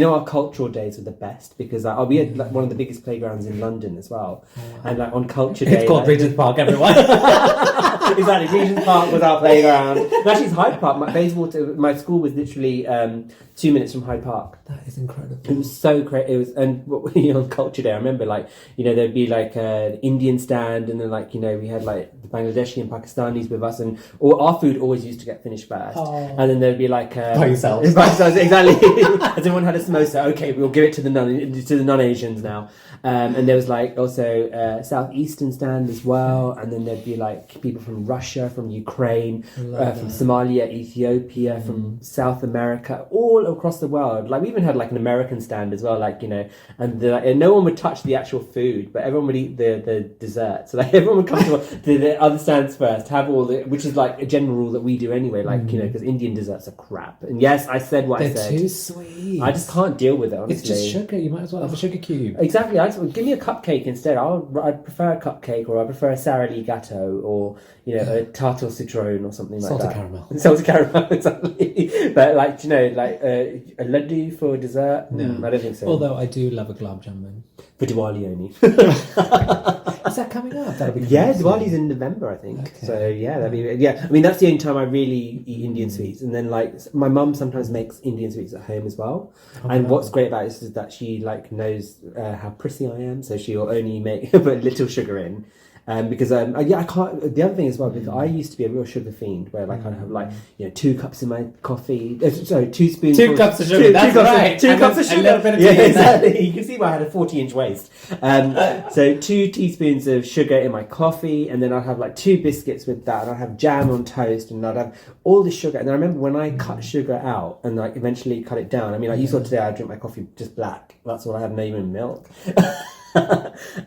our cultural days were the best because we had like one of the biggest playgrounds in London as well. Oh, wow. And like on Culture Day, it's called Regent's Park, everyone. Exactly, Regent's Park was our playground. No, actually, it's Hyde Park. My school was literally 2 minutes from Hyde Park. That is incredible. It was so great. It was, and on Culture Day, I remember there'd be like an Indian stand, and then we had like the Bangladeshi and Pakistanis with us, and our food always used to get finished first. Oh. And then there'd be like by yourself. Exactly. As everyone had a samosa, okay, we'll give it to the non-Asians now. And there was like also Southeastern stand as well, and then there'd be like people from Russia, from Ukraine, from Somalia, Ethiopia, from South America, all across the world. Like, we even had like an American stand as well, and no one would touch the actual food, but everyone would eat the dessert. So like everyone would come to the other stands first, have all which is like a general rule that we do anyway, because Indian desserts are crap. And yes, I said what I said. They're too sweet. I just can't deal with it, honestly. It's just sugar. You might as well have a sugar cube. Exactly. Give me a cupcake instead. I'd prefer a cupcake, or I prefer a Sara Lee gâteau, or a tarte au citron or something like that. Salted caramel, exactly. But a laddu for dessert. No, I don't think so. Although I do love a gulab jamun. For Diwali only. Is that coming up? That'll be Diwali's in November, I think. Okay. So that'd be I mean, that's the only time I really eat Indian sweets. And then my mum sometimes makes Indian sweets at home as well. And what's great about it is that she knows how prissy I am, so she'll only put little sugar in. Because I can't. The other thing as well, because I used to be a real sugar fiend, where I'd have 2 cups in my coffee. Sorry, 2 spoons. 2 cups of sugar. That's right. 2 cups of sugar. A little bit of tea. Exactly. You can see why I had a 40-inch waist. So 2 teaspoons of sugar in my coffee, and then I'd have 2 biscuits with that, and I'd have jam on toast, and I'd have all this sugar. And I remember when I cut sugar out and eventually cut it down. I mean, you saw today, I drink my coffee just black. That's all I had, not even milk.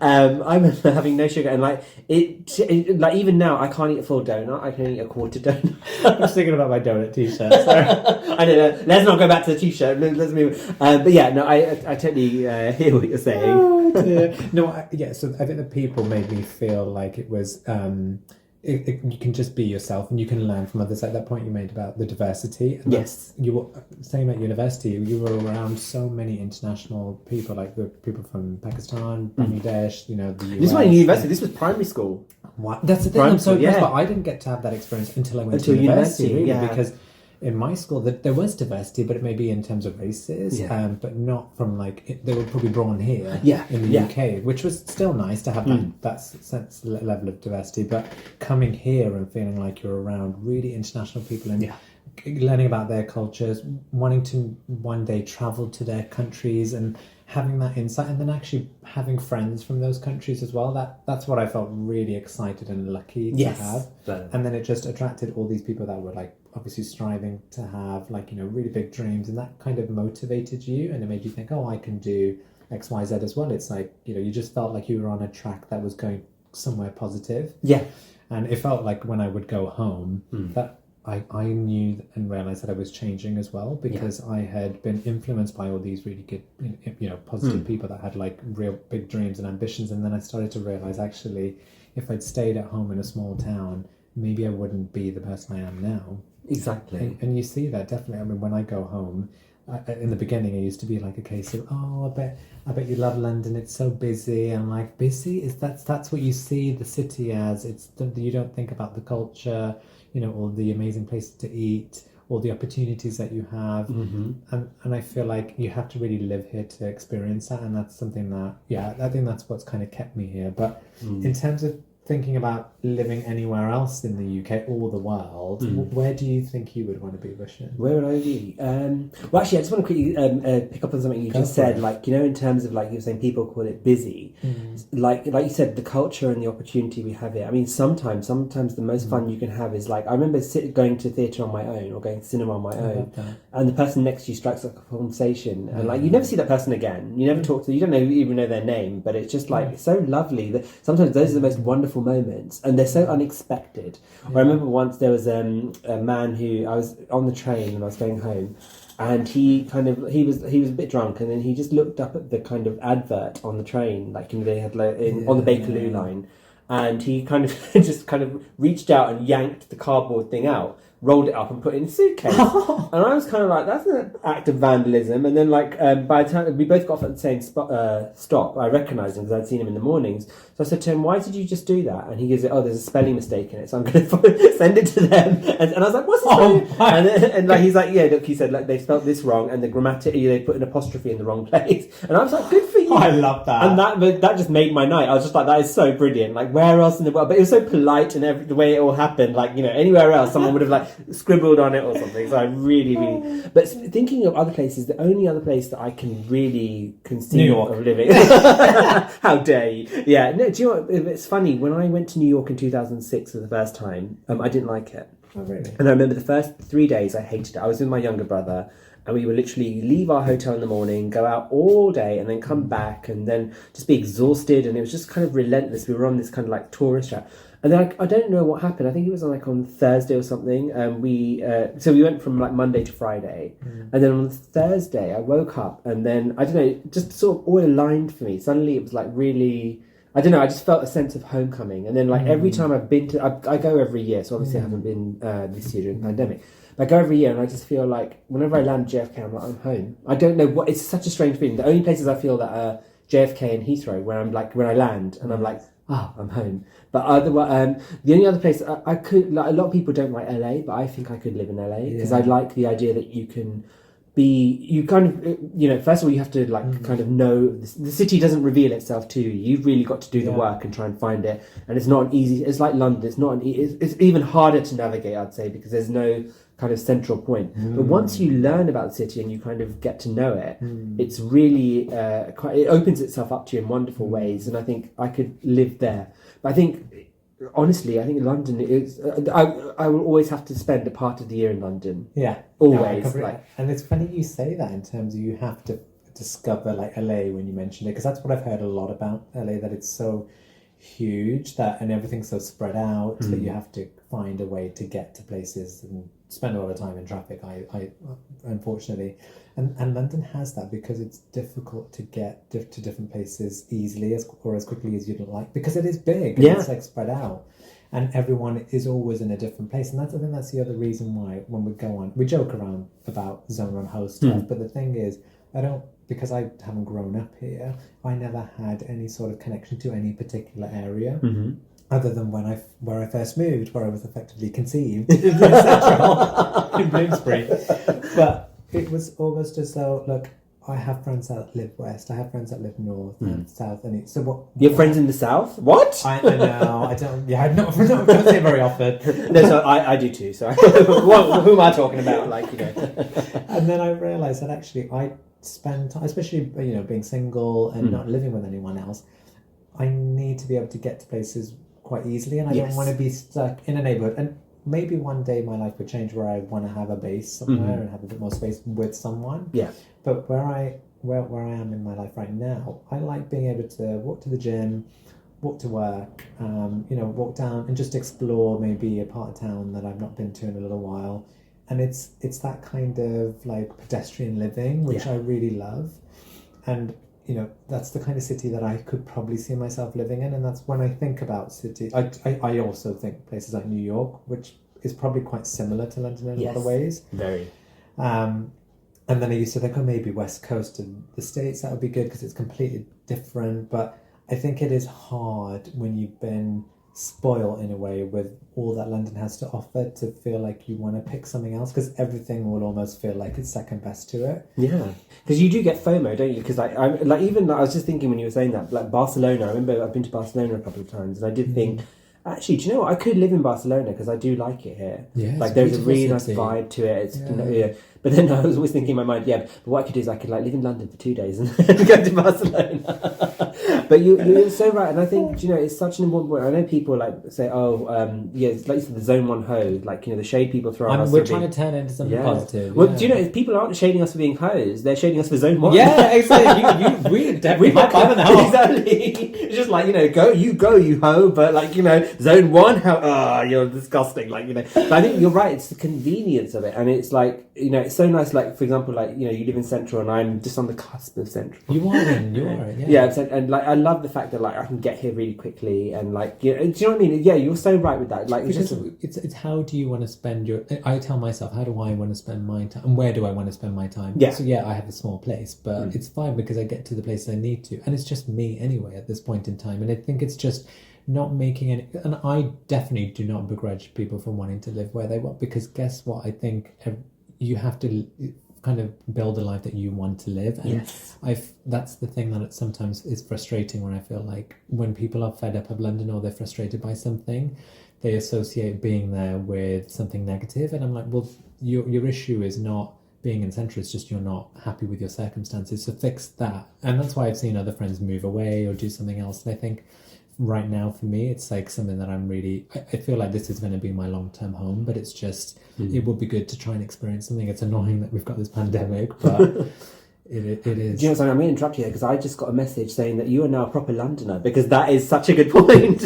I'm having no sugar, and even now I can't eat a full donut. I can eat a quarter donut. I'm just thinking about my donut t-shirt. I don't know. Let's not go back to the t-shirt. Let's move. But yeah, no, I totally hear what you're saying. Oh, dear. No, so I think the people made me feel like it was. You can just be yourself, and you can learn from others. Like that point you made about the diversity. And yes, you were saying at university, you were around so many international people, like the people from Pakistan, Bangladesh. The US. This wasn't university. This was primary school. What? That's the thing. I'm so impressed. But I didn't get to have that experience until I went to university. Really, because in my school, there was diversity, but it may be in terms of races, but not from they were probably born here in the UK, which was still nice to have that level of diversity. But coming here and feeling like you're around really international people and learning about their cultures, wanting to one day travel to their countries and having that insight, and then actually having friends from those countries as well. That's what I felt really excited and lucky to have. And then it just attracted all these people that were obviously striving to have really big dreams, and that kind of motivated you, and it made you think, oh, I can do X, Y, Z as well. It's you just felt like you were on a track that was going somewhere positive. Yeah. And it felt like when I would go home that I knew and realized that I was changing as well, because I had been influenced by all these really good, positive people that had real big dreams and ambitions. And then I started to realize, actually, if I'd stayed at home in a small town, maybe I wouldn't be the person I am now. Exactly. And you see that definitely. I mean, when I go home, in the beginning, it used to be a case of, oh, I bet you love London. It's so busy. And busy that's what you see the city as. You don't think about the culture, all the amazing places to eat, all the opportunities that you have. And I feel like you have to really live here to experience that. And that's something that, I think that's what's kind of kept me here. But in terms of thinking about living anywhere else in the UK or the world, where do you think you would want to be, Bhushan? Where would I be? Well, actually, I just want to quickly pick up on something you just said. Like, you know, in terms of, like you were saying, people call it busy. Like you said, the culture and the opportunity we have here. I mean, sometimes the most fun you can have is, like, I remember going to theatre on my own or going to cinema on my own, and the person next to you strikes up a conversation, and like you never see that person again. You never talk to them. You don't even know their name, but it's just like it's so lovely that sometimes those are the most wonderful moments, and they're so unexpected. I remember once there was a man who I was on the train and I was going home, and he was a bit drunk, and then he just looked up at the kind of advert on the train, like, you know, they had on the Bakerloo line, and he kind of just kind of reached out and yanked the cardboard thing out, rolled it up and put it in a suitcase. And I was kind of like, that's an act of vandalism. And then, like, by the time we both got off at the same stop, I recognised him because I'd seen him in the mornings. So I said to him, why did you just do that? And he goes, oh, there's a spelling mistake in it, so I'm going to send it to them. And I was like, what's the spelling? And like, he's like, yeah, look, he said, like, they spelt this wrong, and the grammatic, they put an apostrophe in the wrong place. And I was like, good for you. I love that. And that just made my night. I was just like, that is so brilliant. Like, where else in the world? But it was so polite, and the way it all happened, like, you know, anywhere else, someone would have, like, scribbled on it or something. So I really. But thinking of other places, the only other place that I can really conceive of living. How dare you? Yeah. No, do you know what? It's funny. When I went to New York in 2006 for the first time, I didn't like it. Oh, really? And I remember the first 3 days I hated it. I was with my younger brother, and we would literally leave our hotel in the morning, go out all day, and then come back, and then just be exhausted. And it was just kind of relentless. We were on this kind of like tourist trap. And then I don't know what happened. I think it was like on Thursday or something. So we went from like Monday to Friday, and then on Thursday I woke up, and then I don't know, just sort of all aligned for me. Suddenly it was like really, I don't know. I just felt a sense of homecoming. And then like every time I've been to, I go every year. So obviously I haven't been this year during the pandemic. But I go every year, and I just feel like whenever I land JFK, I'm like, I'm home. I don't know what. It's such a strange feeling. The only places I feel that are JFK and Heathrow, where I'm like when I land, and I'm like, I'm home. But otherwise, the only other place I could, like, a lot of people don't like LA, but I think I could live in LA because I like the idea that you can you kind of, you know, first of all, you have to like kind of know the city doesn't reveal itself to you. You've really got to do the work and try and find it. And it's not an easy, it's like London. It's not it's even harder to navigate, I'd say, because there's no kind of central point. But once you learn about the city and you kind of get to know it, it's really it opens itself up to you in wonderful ways. And I think I could live there. But I think, honestly, I think London is. I will always have to spend a part of the year in London. Yeah, always. No, and it's funny you say that in terms of you have to discover like LA when you mentioned it, because that's what I've heard a lot about LA, that it's so huge and everything's so spread out that you have to find a way to get to places and spend a lot of time in traffic. I unfortunately, and London has that because it's difficult to get to different places easily or as quickly as you'd like, because it is big and it's like spread out, and everyone is always in a different place. And I think that's the other reason why when we go on, we joke around about zone on host stuff, but the thing is, because I haven't grown up here, I never had any sort of connection to any particular area. Other than where I first moved, where I was effectively conceived in Bloomsbury. But it was almost as though, look, I have friends that live west, I have friends that live north and south and east. So what? You have friends in the south? What? I know. I don't. Yeah, I don't say it very often. No, so I do too. So who am I talking about? Like, you know. And then I realised that actually I spend time, especially being single and not living with anyone else, I need to be able to get to places quite easily, and I don't want to be stuck in a neighborhood. And maybe one day my life would change where I want to have a base somewhere and have a bit more space with someone. Yeah. But where I am in my life right now, I like being able to walk to the gym, walk to work, walk down and just explore maybe a part of town that I've not been to in a little while. And it's that kind of like pedestrian living, which I really love. And that's the kind of city that I could probably see myself living in. And that's when I think about city. I also think places like New York, which is probably quite similar to London in a lot of ways. Very. And then I used to think, maybe West Coast of the States, that would be good because it's completely different. But I think it is hard when you've been spoiled in a way with all that London has to offer to feel like you want to pick something else, because everything will almost feel like it's second best to it. Yeah, because you do get FOMO, don't you? Because I was just thinking when you were saying that, like Barcelona, I remember I've been to Barcelona a couple of times, and I did think Actually, do you know what? I could live in Barcelona because I do like it here. Yeah, like there's a really city. nice vibe to it. It's But then I was always thinking in my mind, but what I could do is I could like live in London for 2 days and go to Barcelona. But you're so right, and I think it's such an important point. I know people like say, it's like you said, the Zone 1 hoes, like the shade people throw on us. We're trying to turn it into something positive. Well, do you know if people aren't shading us for being hoes, they're shading us for Zone 1. Yeah, exactly. We definitely high five and help. Exactly. It's just like go, you hoe, but like Zone 1, you're disgusting. Like But I think you're right. It's the convenience of it, and it's like it's so nice. Like for example, like you live in Central, and I'm just on the cusp of Central. You are, and like I love the fact that like I can get here really quickly, and like do you know what I mean? Yeah, you're so right with that. Like because it's how do you want to spend your? I tell myself, how do I want to spend my time, and where do I want to spend my time? Yeah. So I have a small place, but it's fine because I get to the place I need to, and it's just me anyway at this point in time, and I think it's just not making any. And I definitely do not begrudge people from wanting to live where they want, because guess what? I think you have to kind of build a life that you want to live, and that's the thing that sometimes is frustrating when I feel like when people are fed up of London or they're frustrated by something, they associate being there with something negative, and I'm like, well, your issue is not being in Central, it's just you're not happy with your circumstances, so fix that. And that's why I've seen other friends move away or do something else, and I think right now for me it's like something that I'm really I feel like this is going to be my long-term home, but it's just it would be good to try and experience something. It's annoying that we've got this pandemic, but it is. Do you know something? I'm going to interrupt you here because I just got a message saying that you are now a proper Londoner, because that is such a good point.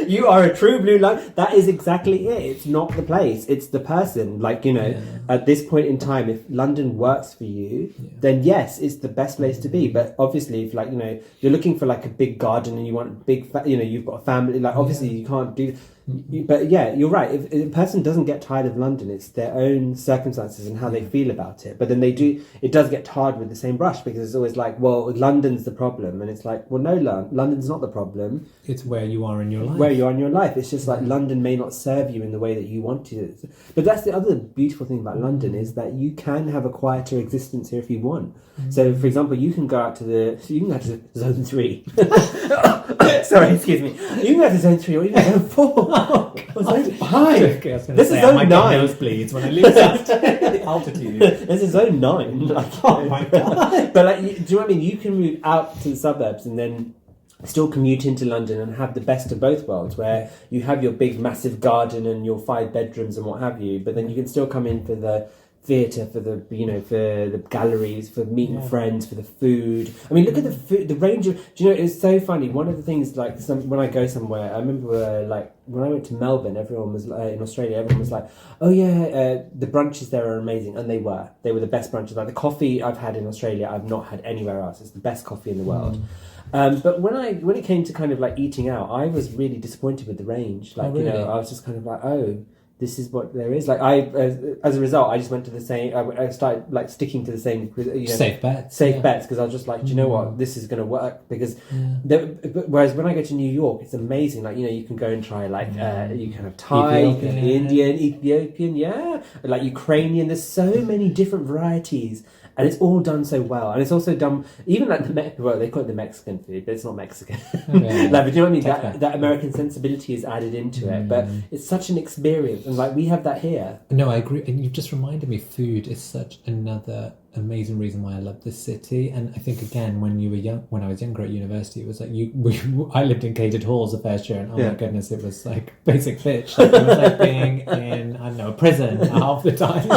You are a true blue London. That is exactly it. It's not the place, it's the person. Like at this point in time, if London works for you, then yes, it's the best place to be. But obviously, if like you're looking for like a big garden and you want a big you've got a family, like obviously you can't do. But you're right. If a person doesn't get tired of London, it's their own circumstances and how they feel about it. But then it does get tarred with the same brush, because it's always like, well, London's the problem, and it's like, well, no, London's not the problem. It's where you are in your life. It's just like London may not serve you in the way that you want to. But that's the other beautiful thing about London, is that you can have a quieter existence here if you want. So, for example, you can go out to Zone 3. Sorry, excuse me. You can go to Zone 3 or even Zone 4. Or Zone 5. This is Zone 9. Nosebleeds when I lose that altitude. This is Zone 9. Oh my god. But do you know what I mean? You can move out to the suburbs and then still commute into London and have the best of both worlds, where you have your big massive garden and your 5 bedrooms and what have you, but then you can still come in for the theatre, for the for the galleries, for meeting friends, for the food. I mean, look at the food, the range of. Do you know, it's so funny. One of the things, like, when I go somewhere, I remember like when I went to Melbourne, everyone was in Australia. Everyone was like, "Oh yeah, the brunches there are amazing," and they were the best brunches. Like the coffee I've had in Australia, I've not had anywhere else. It's the best coffee in the world. But when it came to kind of like eating out, I was really disappointed with the range. Like, really? I was just kind of like, this is what there is. Like as a result, I just went to the same. I started like sticking to the same. Safe bets, because I was just like, do you know what, this is going to work, because. Whereas when I go to New York, it's amazing. Like you can go and try like you can have Thai, you can have Indian, Ethiopian, like Ukrainian. There's so many different varieties. And it's all done so well, and it's also done even like they call it the Mexican food, but it's not Mexican. Like, but you know what I mean? That American sensibility is added into it, but it's such an experience, and like we have that here. No, I agree, and you've just reminded me. Food is such another amazing reason why I love this city, and I think again when I was younger at university, it was like I lived in catered halls the first year, and my goodness, it was like basic bitch. Like, it was like being in a prison half the time.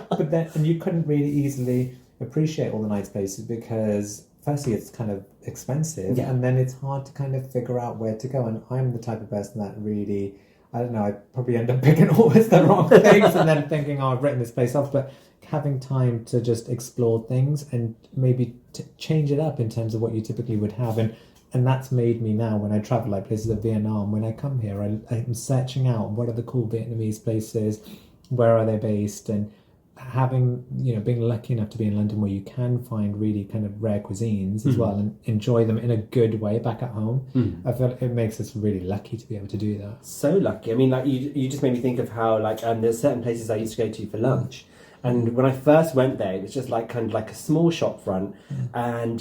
But then, and you couldn't really easily appreciate all the nice places because firstly it's kind of expensive, and then it's hard to kind of figure out where to go. And I'm the type of person that really, I don't know, I probably end up picking always the wrong things and then thinking, I've written this place off. But having time to just explore things and maybe to change it up in terms of what you typically would have, and that's made me now when I travel like places like Vietnam, when I come here I'm searching out what are the cool Vietnamese places, where are they based, and having being lucky enough to be in London where you can find really kind of rare cuisines as well and enjoy them in a good way back at home. I feel it makes us really lucky to be able to do that. So lucky. I mean, like you just made me think of how like there's certain places I used to go to for lunch, And when I first went there, it was just like kind of like a small shop front, and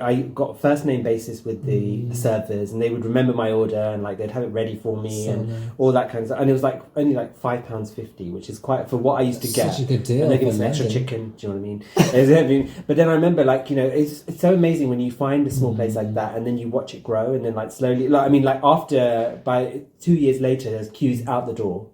I got first name basis with the servers, and they would remember my order and like they'd have it ready for me all that kind of stuff. And it was like only like £5.50, which is quite for what I used to get. Such a good deal. And they give me some extra chicken. Do you know what I mean? But then I remember it's so amazing when you find a small place like that, and then you watch it grow, and then like slowly, after by 2 years later, there's queues out the door.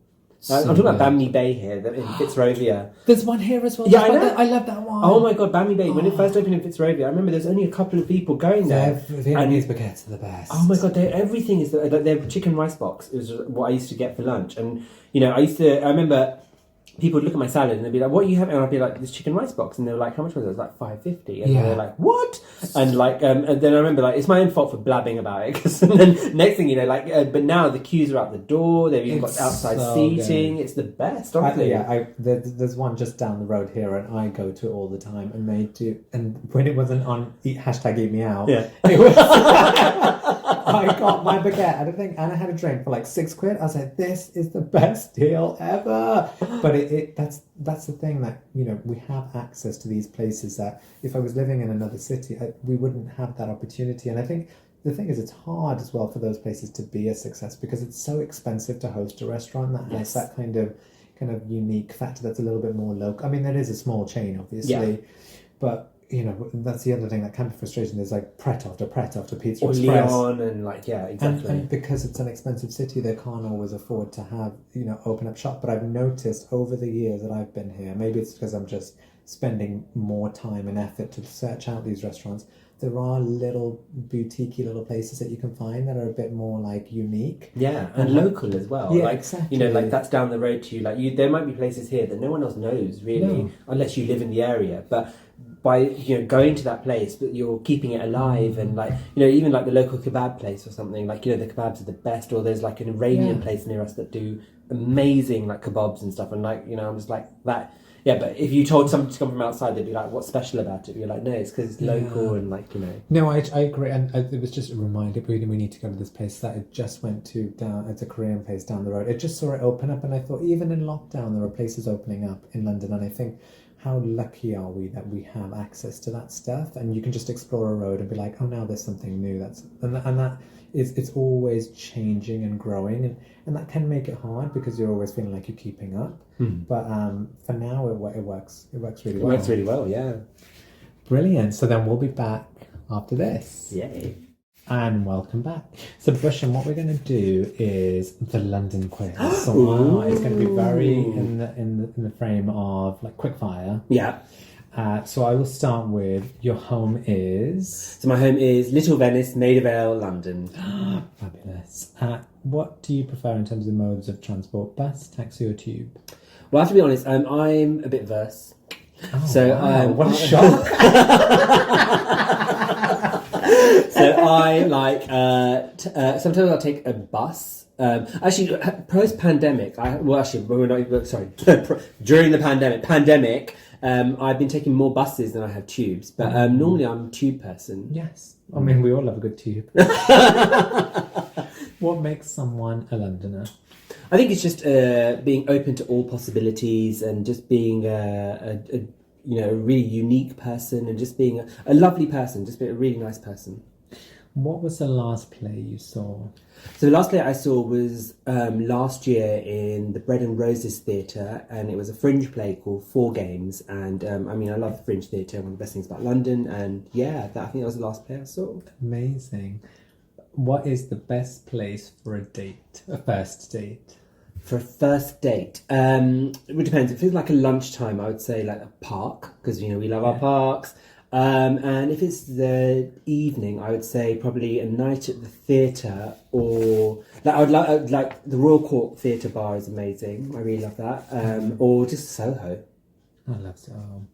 I'm talking about Bamley Bay here, in Fitzrovia. There's one here as well. Yeah, I know. I love that one. Oh my god, Bamley Bay. When it first opened in Fitzrovia, I remember there's only a couple of people going there. Vietnamese baguettes are the best. Oh my god, everything is... Their chicken rice box is what I used to get for lunch. And, I remember... people would look at my salad and they'd be like, what are you having? And I'd be like, this chicken rice box. And they were like, how much was it? It was like $5.50. And they were like, what? And and then I remember it's my own fault for blabbing about it. And then next thing you know, but now the queues are out the door. They've even got outside seating. Good. It's the best, honestly. There's one just down the road here and I go to it all the time and they do. And when it wasn't on hashtag eat me out, it was... I got my baguette and I had a drink for like £6. I was like, this is the best deal ever. But that's the thing that, we have access to these places that if I was living in another city, we wouldn't have that opportunity. And I think the thing is, it's hard as well for those places to be a success because it's so expensive to host a restaurant that has that kind of unique factor that's a little bit more local. I mean, there is a small chain, obviously, but... that's the other thing that can be frustrating. There's like Pret after Pizza or Express. Leon and exactly. And because it's an expensive city, they can't always afford to have, open up shop. But I've noticed over the years that I've been here, maybe it's because I'm just spending more time and effort to search out these restaurants. There are little boutique-y little places that you can find that are a bit more like unique. Yeah, and local as well. Yeah, exactly. That's down the road to you. There might be places here that no one else knows really, unless you live in the area. But by going to that place, but you're keeping it alive, and even like the local kebab place or something, the kebabs are the best. Or there's like an Iranian place near us that do amazing like kebabs and stuff, and I'm just like that. Yeah, but if you told somebody to come from outside, they'd be like, what's special about it? But you're like, no, it's because it's local and No, I agree. And it was just a reminder, we need to go to this place that I just went to it's a Korean place down the road. I just saw it open up and I thought, even in lockdown, there are places opening up in London. And I think, how lucky are we that we have access to that stuff? And you can just explore a road and be like, oh, now there's something new. It's always changing and growing, and that can make it hard because you're always feeling like you're keeping up. But for now, it works. It works really well. It works really well, yeah. Brilliant. So then we'll be back after this. Yay. And welcome back. So Bhushan, what we're going to do is the London quiz. So it's going to be very in the frame of like quick fire. Yeah. So I will start with your home is... So my home is Little Venice, Maida Vale, London. Fabulous. What do you prefer in terms of modes of transport? Bus, taxi or tube? Well, I have to be honest, I'm a bit verse. Oh, so wow. What a shock. So I like... sometimes I'll take a bus. Actually, post-pandemic... during the pandemic... I've been taking more buses than I have tubes, but normally I'm a tube person. Yes. I mean, we all love a good tube. What makes someone a Londoner? I think it's just being open to all possibilities and just being a really unique person and just being a lovely person, just being a really nice person. What was the last play you saw? So the last play I saw was last year in the Bread and Roses Theatre, and it was a fringe play called Four Games. And I love fringe theatre, one of the best things about London. And I think that was the last play I saw. Amazing. What is the best place for a first date? For a first date, it depends. If it's like a lunchtime, I would say like a park, because we love our parks. And if it's the evening, I would say probably a night at the theatre, or I would like the Royal Court Theatre Bar is amazing. I really love that. Or just Soho. I love Soho.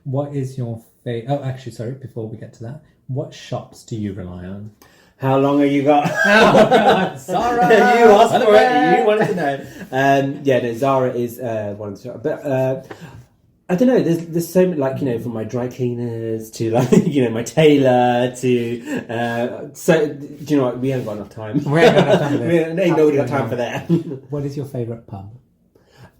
What is your favourite? Oh, actually, sorry. Before we get to that, what shops do you rely on? How long have you got? Oh, God, Zara! You asked for it. You wanted to know. Zara is one of the shops, but. I don't know, there's so many, from my dry cleaners to, my tailor to... so, do you know what? We haven't got enough time. We haven't got enough time for this. Ain't nobody got time for that. What is your favourite pub?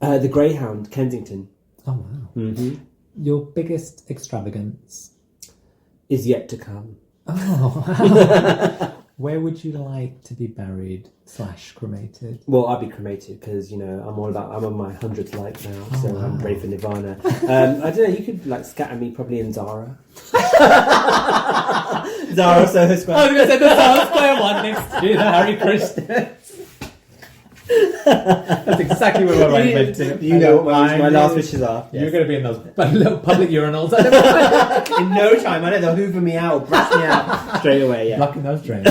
The Greyhound, Kensington. Oh, wow. Mm-hmm. Your biggest extravagance? Is yet to come. Oh, where would you like to be buried / cremated? Well, I'll be cremated because, I'm on my 100th life now, so wow. I'm ready for Nirvana. I don't know, you could scatter me probably in Zara. Zara Soho Square. I was going to say the Soho Square one next to the Harry Christians. That's exactly what I went to. You know what my last wishes are. Yes. You're going to be in those little public urinals. In no time, I know they'll hoover me out, brush me out straight away. Yeah, blocking those drains.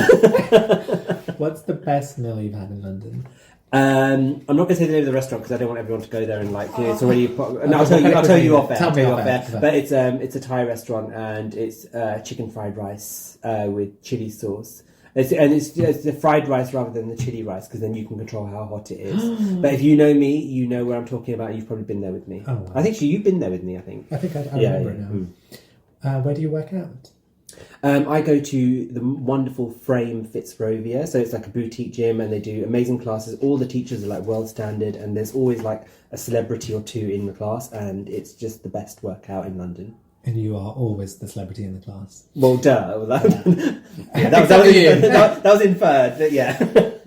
What's the best meal you've had in London? I'm not going to say the name of the restaurant because I don't want everyone to go there and it's already. No, I'll tell you off air. Tell me off air. But it's a Thai restaurant and it's chicken fried rice with chili sauce. It's the fried rice rather than the chili rice because then you can control how hot it is. But if you know me, you know where I'm talking about. You've probably been there with me. Oh, wow. I think you've been there with me. I think I remember it now. Where do you work out? I go to the wonderful Frame Fitzrovia, so it's like a boutique gym, and they do amazing classes. All the teachers are world standard, and there's always a celebrity or two in the class, and it's just the best workout in London. And you are always the celebrity in the class. Well, duh. Well, that was inferred, but yeah.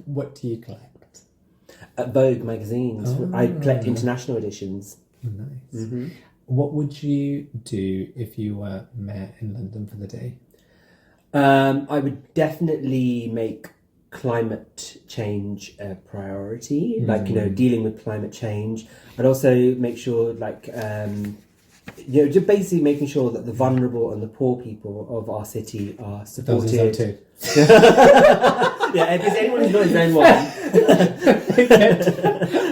What do you collect? Vogue magazines. Oh. I collect international editions. Nice. Mm-hmm. What would you do if you were mayor in London for the day? I would definitely make climate change a priority, dealing with climate change. I'd also make sure, just basically making sure that the vulnerable and the poor people of our city are supported. Those too. Yeah, if there's anyone who's not in Zone 1,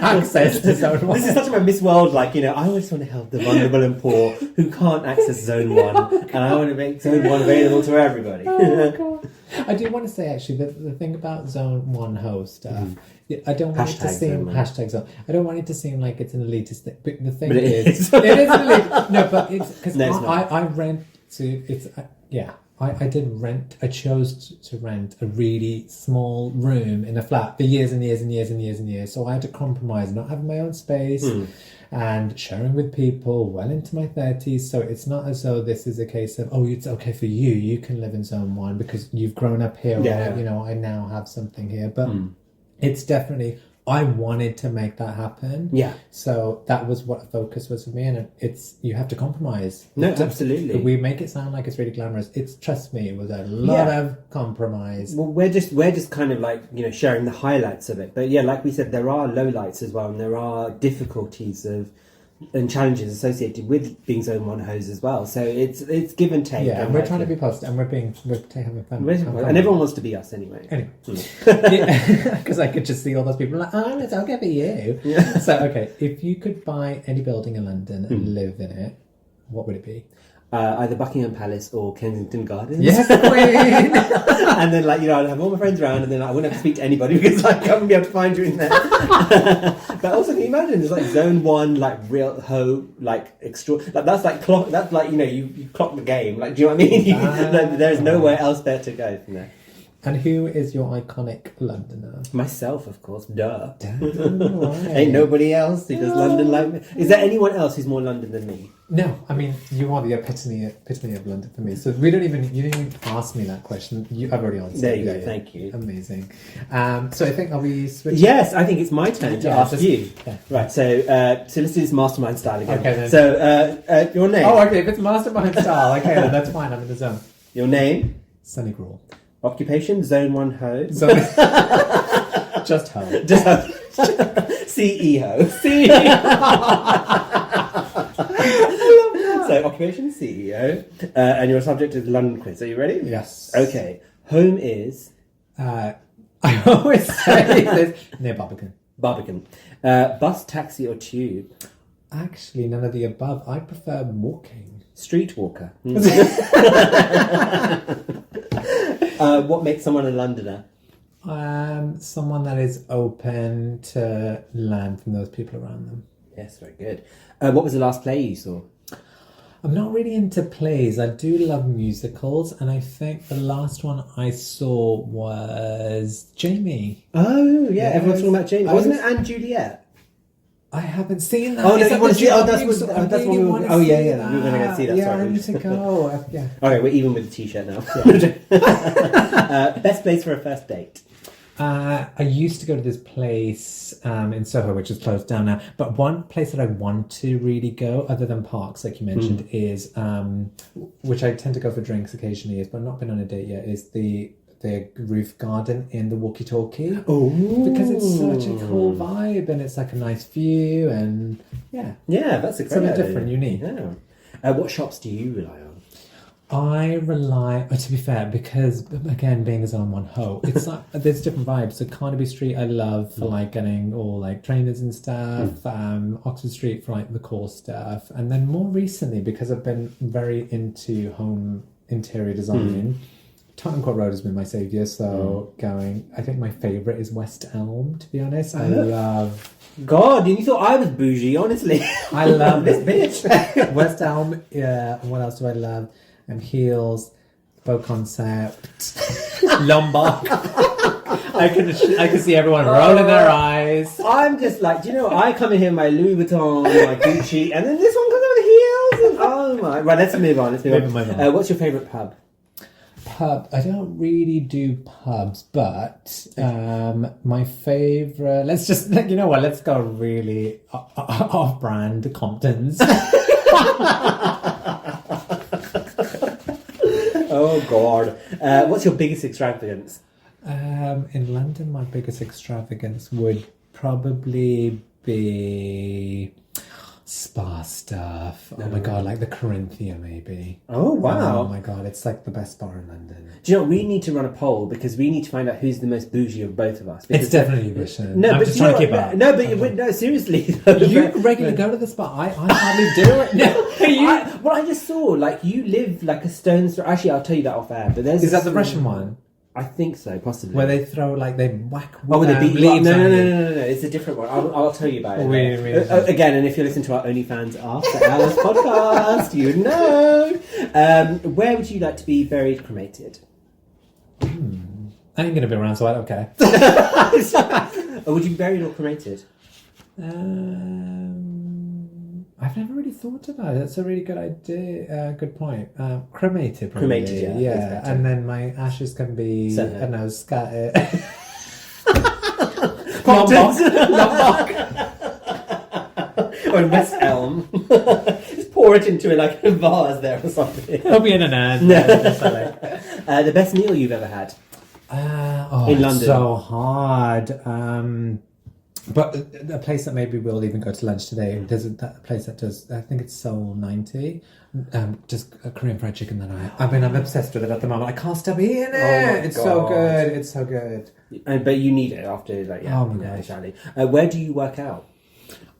access to Zone 1. This is such a Miss World, I always want to help the vulnerable and poor who can't access Zone 1, and I want to make Zone 1 available to everybody. Oh, God. I do want to say, actually, that the thing about Zone 1 host stuff, I don't want it to seem... Hashtag Zone. I don't want it to seem like it's an elitist thing, but the thing is... It is an elitist... No, but it's... Because I rent to... I chose to rent a really small room in a flat for years and years and years and years and years. So I had to compromise not having my own space and sharing with people well into my 30s. So it's not as though this is a case of, it's okay for you. You can live in Zone 1 because you've grown up here. Yeah. Or, I now have something here. But it's definitely... I wanted to make that happen. Yeah. So that was what the focus was for me, and you have to compromise. No, absolutely. We make it sound like it's really glamorous. Trust me, it was a lot of compromise. Well, we're just kind of sharing the highlights of it. But yeah, like we said, there are lowlights as well, and there are difficulties and challenges associated with being Zone 1 host as well. So it's give and take. Yeah, and we're trying to be positive, and we're having fun. And everyone wants to be us anyway. Anyway. Because I could just see all those people it's okay for you. Yeah. So, okay, if you could buy any building in London and live in it, what would it be? Either Buckingham Palace or Kensington Gardens. Yes, Queen! And then, I'd have all my friends around, and then I wouldn't have to speak to anybody because I wouldn't be able to find you in there. But also, can you imagine? There's Zone 1, real extra. That's clock. That's you clock the game. Do you know what I mean? There's nowhere else there to go from there. And who is your iconic Londoner? Myself, of course. Duh. Right. Ain't nobody else who does London like me. Is there anyone else who's more London than me? No, I mean, you are the epitome of London for me. So you didn't even ask me that question. I've already answered. There you go. Thank you. Amazing. So I think I'll be switching. Yes, I think it's my turn to ask you. Yeah. Right. So let's do this mastermind style again. Okay. Then. So your name. Oh, okay. If it's mastermind style, okay, then that's fine. I'm in the zone. Your name. Sunny Gruel. Occupation, Zone 1 ho. Just ho. Just ho. CEO. So, occupation, CEO. And your subject is the London quiz. Are you ready? Yes. Okay. Home is? I always say this. Near Barbican. Barbican. Bus, taxi or tube? Actually, none of the above. I prefer walking. Street walker. What makes someone a Londoner? Someone that is open to learn from those people around them. Yes, very good. What was the last play you saw? I'm not really into plays. I do love musicals, and I think the last one I saw was Jamie. Oh, yeah. Everyone's talking about Jamie. Wasn't it Anne Juliet? I haven't seen that. Oh, no, Is you want to see? Oh, that's I what really we were. wanna Oh, yeah, see yeah. We were going to go see that. Yeah, Sorry. I need to go. Yeah. Okay, we're even with the t-shirt now. Best place for a first date. I used to go to this place in Soho, which is closed down now. But one place that I want to really go, other than parks, like you mentioned, is which I tend to go for drinks occasionally, but not been on a date yet. Is the roof garden in the walkie-talkie. Oh, because it's such a cool vibe and it's like a nice view and yeah, that's a great something idea. different, unique. Yeah. What shops do you rely on? I rely, to be fair, because again, being as on one hoe, it's like there's different vibes. So Carnaby Street, I love for like getting all like trainers and stuff. Oxford Street for like the core stuff, and then more recently, because I've been very into home interior design. Tottenham Court Road has been my saviour, so I think my favourite is West Elm, to be honest. I love... God, you thought I was bougie, honestly. I love this bitch. West Elm, yeah. What else do I love? Heels, Bow Concept, Lombok. I can see everyone rolling their eyes. I'm just like, do you know, I come in here with my Louis Vuitton, my Gucci, and then this one comes over the heels. And, oh my... Right, let's move on. What's your favourite pub? Pub. I don't really do pubs, but my favourite. Let's just you know what? Let's go really off-brand Compton's. Oh God! What's your biggest extravagance? In London, my biggest extravagance would probably be spa stuff. Oh my God, like the Corinthia maybe. Oh wow. Oh my God, it's like the best spa in London. Do you know, we need to run a poll because we need to find out who's the most bougie of both of us. It's definitely Bhushan. No, I'm but just trying to keep up. No, but no, seriously. You regularly go to the spa. I hardly do it. No, I just saw, like, you live like a stone's throw. Actually, I'll tell you that off air. But is that the Russian one? I think so, possibly. Where they throw, like, they whack with the beat leaves. No. It's a different one. I'll tell you about it. Really? Again, and if you're listening to our OnlyFans after hours podcast, you know. Where would you like to be buried, cremated? I ain't going to be around, so I don't care. Or would you be buried or cremated? I've never really thought about it. That's a really good idea. Good point. Cremated, probably. Cremated, yeah. And then my ashes can be, I don't know, scattered. Lombok. Or in West Elm. Just pour it into like a vase there or something. It'll be in an urn. The best meal you've ever had? In London. It's so hard. But a place that maybe we'll even go to lunch today, there's a place that does, I think it's Seoul 90, just a Korean fried chicken that I'm obsessed with it at the moment. I can't stop eating it. It's so good. It's so good. But you need it after, like, yeah. Oh my gosh. Exactly. Where do you work out?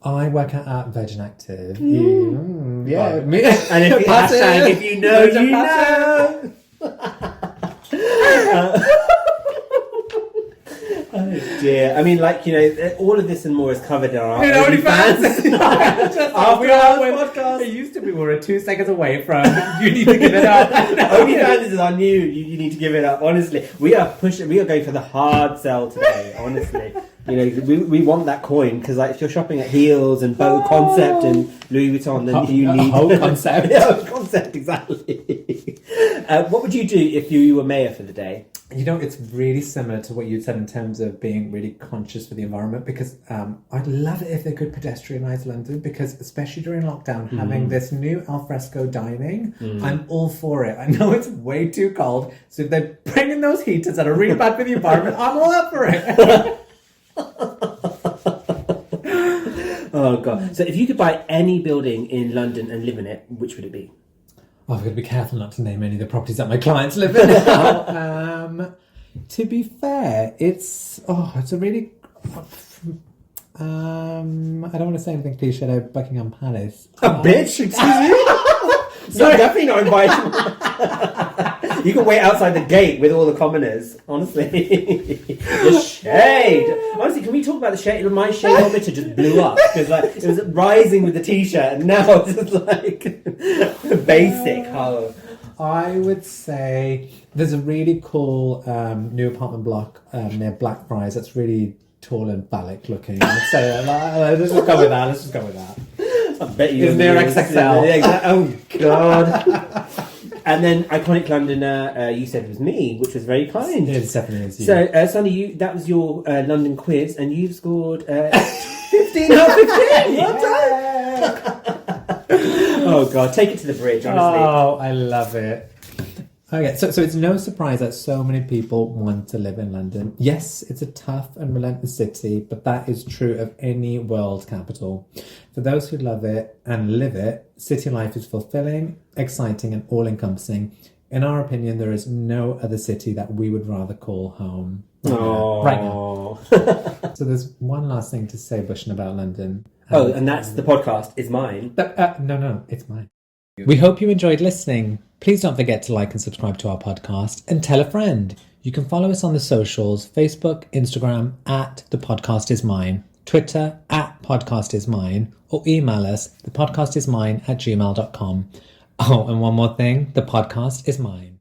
I work at Virgin Active. Yeah. And if you know, you know. Oh dear. I mean, like, you know, all of this and more is covered in our OnlyFans. After our podcast. It used to be we were 2 seconds away from you need to give it up. OnlyFans is our new, you need to give it up. Honestly, we are going for the hard sell today, honestly. You know, we want that coin because, like, if you're shopping at Heels and Bow Concept and Louis Vuitton, then you need whole concept. Yeah, concept, exactly. What would you do if you were mayor for the day? You know, it's really similar to what you said in terms of being really conscious for the environment, because I'd love it if they could pedestrianise London, because especially during lockdown, having this new alfresco dining, I'm all for it. I know it's way too cold, so if they're bringing those heaters that are really bad for the environment, I'm all up for it. Oh God. So if you could buy any building in London and live in it, which would it be? Oh, I've got to be careful not to name any of the properties that my clients live in now. To be fair, it's a really... I don't want to say anything cliche about Buckingham Palace. Bitch, excuse me? You're definitely not invited. You can wait outside the gate with all the commoners, honestly. The shade. Honestly, can we talk about the shade? My shadeometer just blew up because, like, it was rising with the t-shirt, and now it's just like basic. I would say there's a really cool new apartment block near Blackfriars that's really tall and phallic looking. Let's say that. Let's just go with that. Let's just go with that. I bet you Is near XXL. Oh God. And then iconic Londoner, you said was me, which was very kind. It definitely is you. So, Sonny, that was your London quiz, and you've scored 15 out of 15. Well done. Oh God, take it to the bridge, honestly. Oh, I love it. Okay, so it's no surprise that so many people want to live in London. Yes, it's a tough and relentless city, but that is true of any world capital. For those who love it and live it, city life is fulfilling, exciting, and all-encompassing. In our opinion, there is no other city that we would rather call home right now. So there's one last thing to say, Bhushan, about London. And that's the podcast is mine. No, it's mine. We hope you enjoyed listening. Please don't forget to like and subscribe to our podcast and tell a friend. You can follow us on the socials, Facebook, Instagram, @thepodcastismine, Twitter, @podcastismine, or email us, thepodcastismine@gmail.com. Oh, and one more thing, the podcast is mine.